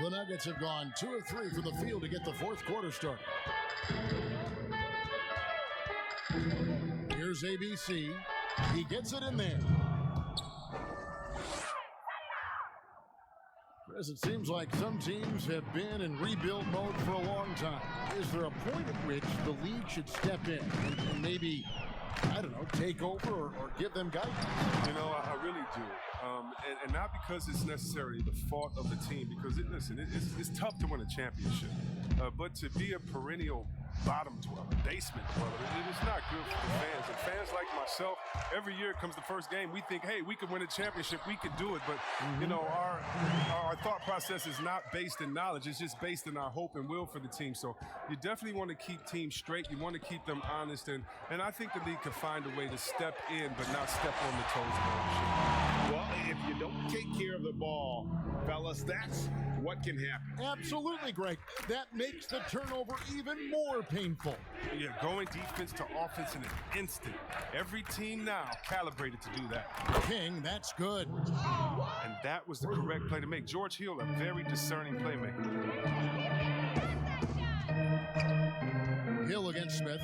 The Nuggets have gone 2 of 3 from the field to get the fourth quarter started. Here's ABC. He gets it in there. Chris, it seems like some teams have been in rebuild mode for a long time. Is there a point at which the league should step in and maybe, I don't know, take over or give them guidance? You know, I really do. And not because it's necessarily the fault of the team, because it's tough to win a championship. But to be a perennial bottom dweller, basement dweller, it is not good for the fans. And fans like myself, every year comes the first game, we think, hey, we could win a championship, we could do it. But, you know, our thought process is not based in knowledge. It's just based in our hope and will for the team. So you definitely want to keep teams straight. You want to keep them honest. And I think the league can find a way to step in but not step on the toes of ownership. Well, if you don't take care of the ball, fellas, that's what can happen. Absolutely, Greg. That makes the turnover even more painful. Yeah, going defense to offense in an instant. Every team now calibrated to do that. King, that's good. And that was the correct play to make. George Hill, a very discerning playmaker. Hill against Smith.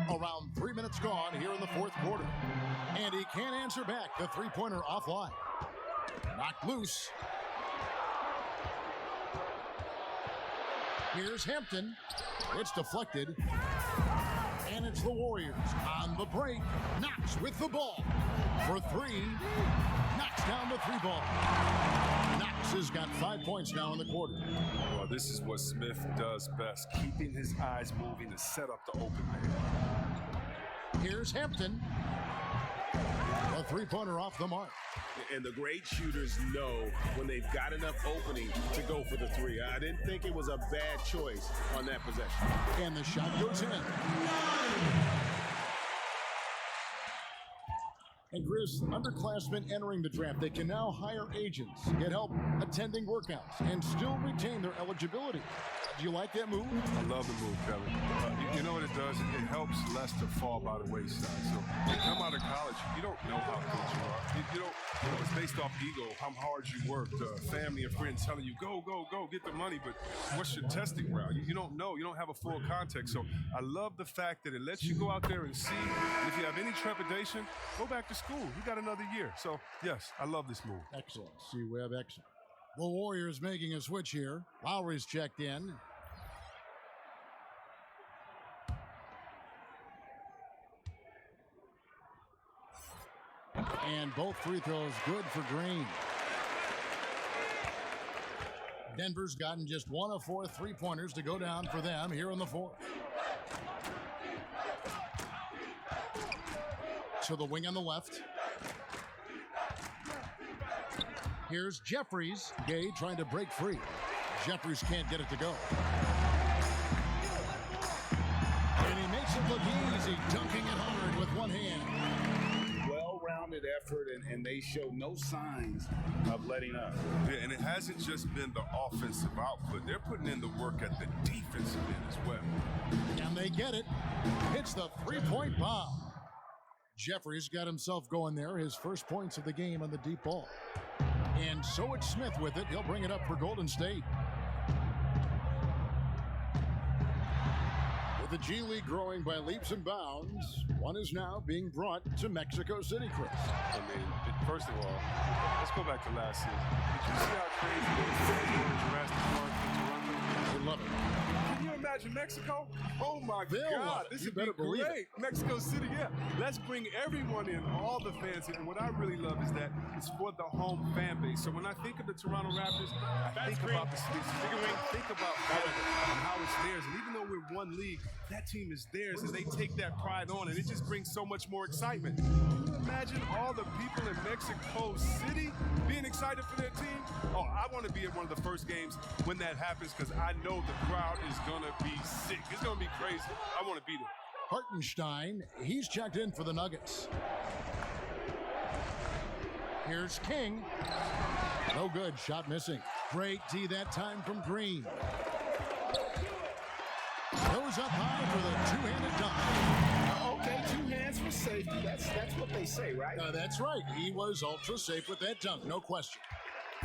Around 3 minutes gone here in the fourth quarter. And he can't answer back. The three-pointer offline. Knocked loose. Here's Hampton. It's deflected. And it's the Warriors on the break. Knox with the ball. For 3. Knox down to 3 ball. Knox has got 5 points now in the quarter. Well, this is what Smith does best. Keeping his eyes moving to set up the open man. Here's Hampton. A three-pointer off the mark. And the great shooters know when they've got enough opening to go for the three. I didn't think it was a bad choice on that possession. And the shot goes in. And Chris, underclassmen entering the draft, they can now hire agents, get help attending workouts, and still retain their eligibility. Do you like that move? I love the move, Kevin. You know what it does? It helps Lester fall by the wayside. So you come out of college, you don't know how good you are. You know, it's based off ego, how hard you worked, family and friends telling you, go, go, go, get the money, but what's your testing route? You don't know. You don't have a full context. So I love the fact that it lets you go out there and see. And if you have any trepidation, go back to school. You got another year. So, yes, I love this move. Excellent. C-Web, excellent. The Warriors making a switch here. Lowry's checked in. And both free throws good for Green. Denver's gotten just 1 of 4 three-pointers to go down for them here in the fourth. So the wing on the left. Here's Jeffries. Gay trying to break free. Jeffries can't get it to go. And he makes it look easy, dunking it hard with one hand. Well-rounded effort, and they show no signs of letting up. Yeah, and it hasn't just been the offensive output. They're putting in the work at the defensive end as well. And they get it. It's the three-point bomb. Jeffries got himself going there, his first points of the game on the deep ball. And so it's Smith with it. He'll bring it up for Golden State. With the G League growing by leaps and bounds, one is now being brought to Mexico City, Chris. I mean, first of all, let's go back to last season. Did you see how crazy it was in Jurassic Park in Toronto? I love it. Can you imagine Mexico? Oh my They'll God, this would be great. Mexico City, yeah. Let's bring everyone in, all the fans in. And what I really love is that it's for the home fan base. So when I think of the Toronto Raptors, I think about the city. Think about Canada and how it's theirs. And even though we're one league, that team is theirs, and they take that pride on, and it just brings so much more excitement. Can you imagine all the people in Mexico City being excited for their team? Oh, I want to be at one of the first games when that happens because I know the crowd is going to be sick. It's going to be crazy. I want to be there. Hartenstein, he's checked in for the Nuggets. Here's King. No good, shot missing. Great D that time from Green. Goes up high for the two-handed dunk. Okay, 2 hands for safety. That's what they say, right? That's right. He was ultra safe with that dunk, no question.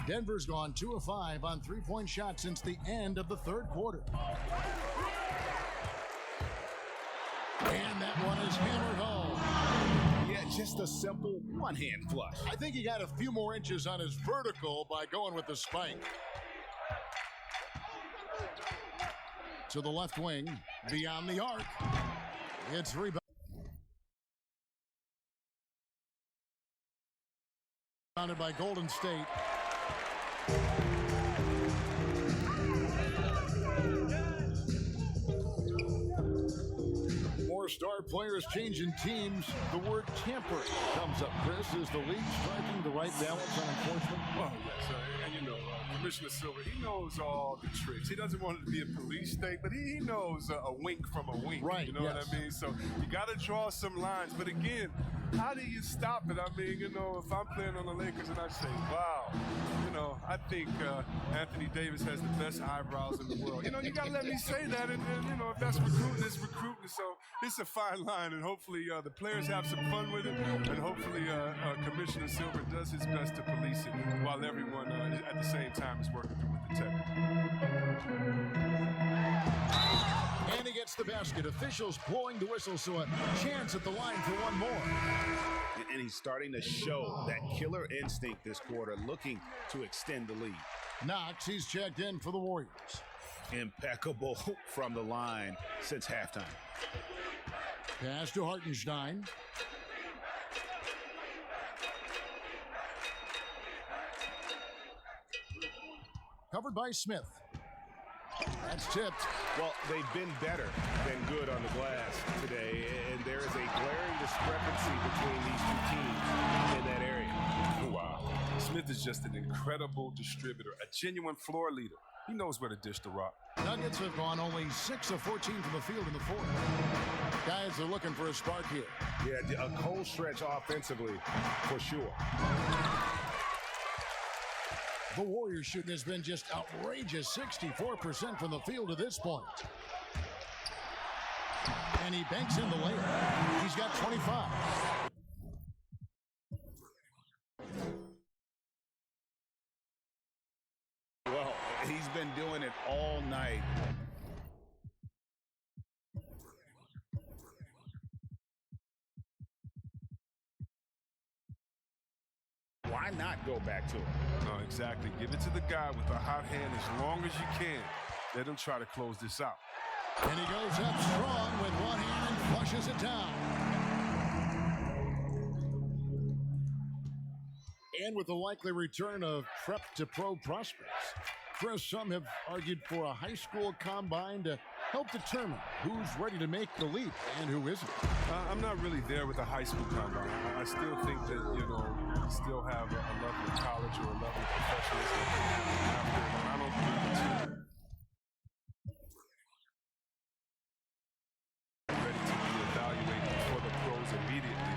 Denver's gone 2 of 5 on three-point shots since the end of the third quarter. And that one is hammered home. Yeah, just a simple one-hand flush. I think he got a few more inches on his vertical by going with the spike. To the left wing, beyond the arc. It's rebounded by Golden State. More star players changing teams. The word tampering comes up, Chris. Is the league striking the right balance on enforcement? Well, yes, and you know, Commissioner Silver, he knows all the tricks. He doesn't want it to be a police state, but he knows a wink from a wink. Right, you know what I mean? So you got to draw some lines. But again, how do you stop it? I mean, you know, if I'm playing on the Lakers and I say, wow, you know, I think Anthony Davis has the best eyebrows in the world. You know, you got to let me say that. And you know, if that's recruiting, it's recruiting. So it's a fine line. And hopefully the players have some fun with it. And hopefully Commissioner Silver does his best to police it while everyone at the same time is working through with the tech. And he gets the basket. Officials blowing the whistle, so a chance at the line for one more. And he's starting to show that killer instinct this quarter, looking to extend the lead. Knox, he's checked in for the Warriors. Impeccable from the line since halftime. Pass to Hartenstein. Covered by Smith. That's tipped. Well, they've been better than good on the glass today, and there is a glaring discrepancy between these two teams in that area. Wow. Smith is just an incredible distributor, a genuine floor leader. He knows where to dish the rock. Nuggets have gone only 6 of 14 from the field in the fourth. Guys are looking for a spark here. Yeah, a cold stretch offensively for sure. The Warriors shooting has been just outrageous, 64% from the field to this point. And he banks in the layup. He's got 25. Well, he's been doing it all night. Why not go back to him? No, exactly. Give it to the guy with the hot hand as long as you can. Let him try to close this out. And he goes up strong with one hand and flushes it down. And with the likely return of prep to pro prospects, Chris, some have argued for a high school combine to help determine who's ready to make the leap and who isn't. I'm not really there with the high school combine. I still think that, you still have a level of college or a level of professionalism after. I don't think ready to be evaluated for the pros immediately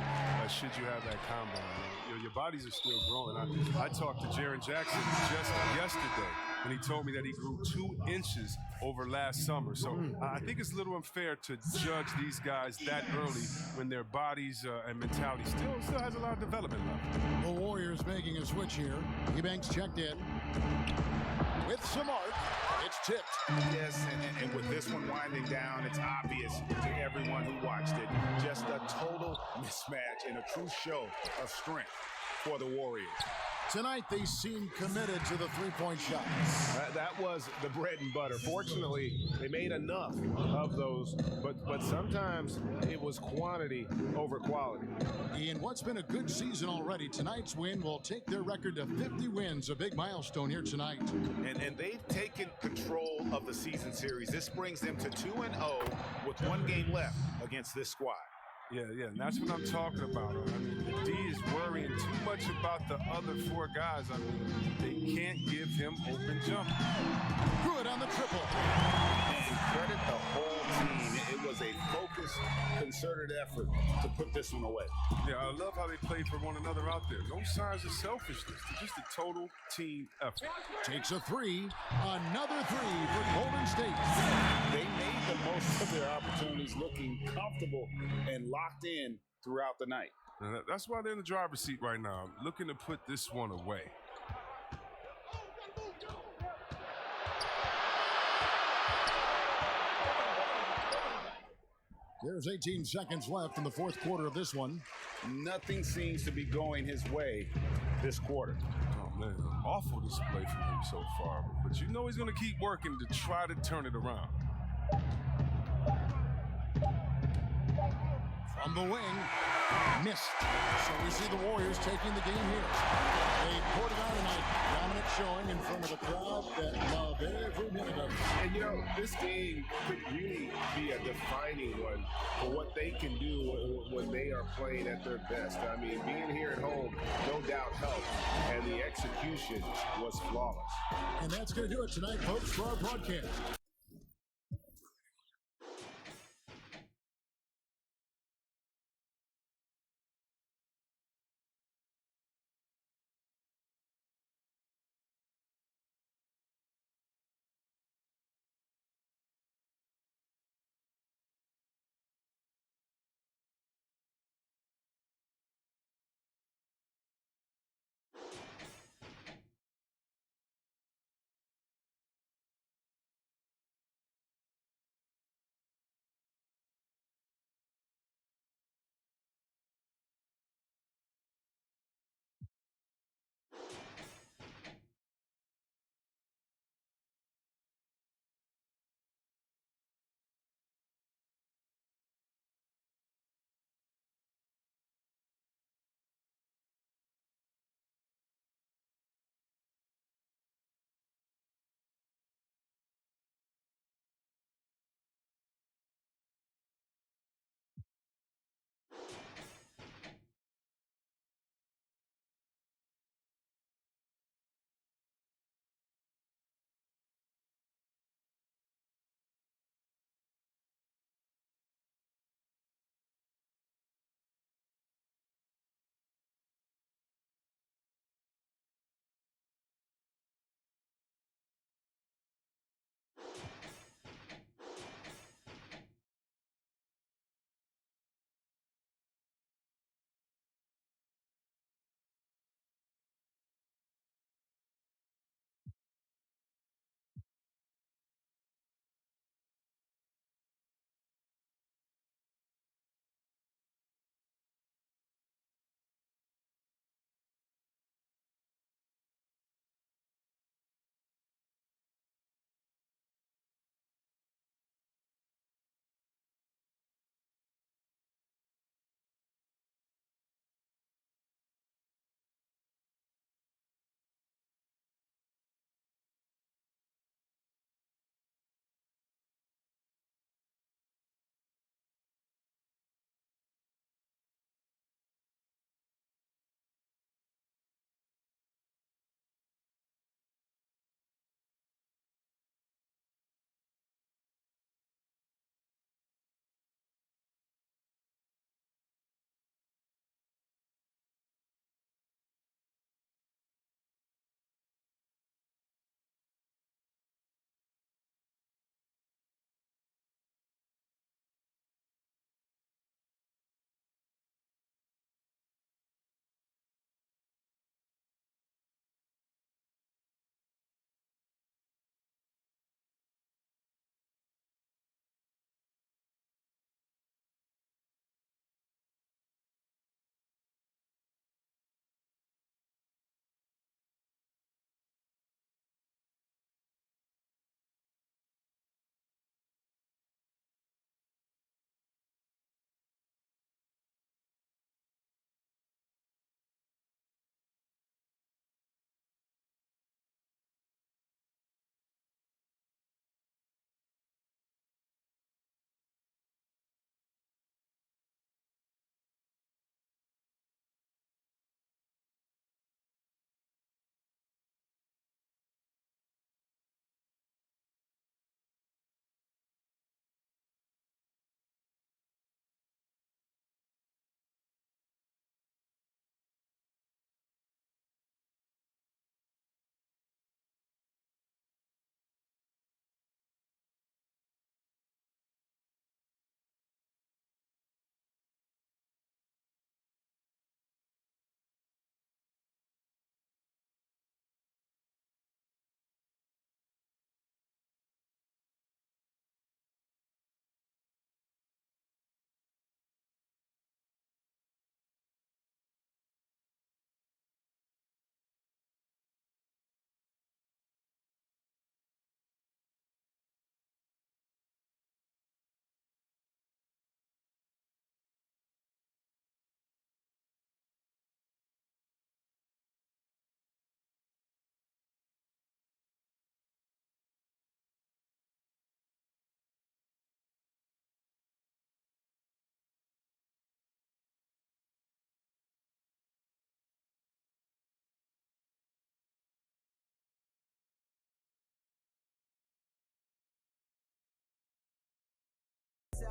should you have that combine. Your bodies are still growing. I talked to Jaren Jackson just yesterday, and he told me that he grew 2 inches over last summer. So I think it's a little unfair to judge these guys that early when their bodies and mentality still has a lot of development left. The Warriors making a switch here. Eubanks checked in. With some art, it's tipped. Yes, and with this one winding down, it's obvious to everyone who watched it. Just a total mismatch and a true show of strength for the Warriors. Tonight, they seem committed to the three-point shot. That was the bread and butter. Fortunately, they made enough of those, but sometimes it was quantity over quality. In what's been a good season already, tonight's win will take their record to 50 wins, a big milestone here tonight. And they've taken control of the season series. This brings them to 2-0 with 1 game left against this squad. Yeah, and that's what I'm talking about. I mean, the D is worrying too much about the other 4 guys. I mean, they can't give him open jump. Good on the triple. And credit the whole team. It was a focused, concerted effort to put this one away. Yeah, I love how they play for one another out there. No signs of selfishness. It's just a total team effort. Takes a 3. Another 3 for Golden State. They made the most of their opportunities, looking comfortable and locked in throughout the night. And that's why they're in the driver's seat right now, looking to put this one away. There's 18 seconds left in the fourth quarter of this one. Nothing seems to be going his way this quarter. Oh, man, awful display from him so far. But you know he's going to keep working to try to turn it around. From the wing, missed. So we see the Warriors taking the game here. They poured it out tonight. Dominant showing in front of a crowd that love every minute of it. And this game could really be a defining one for what they can do when they are playing at their best. I mean, being here at home, no doubt helped, and the execution was flawless. And that's going to do it tonight, folks, for our broadcast.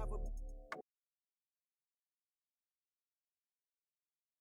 drive a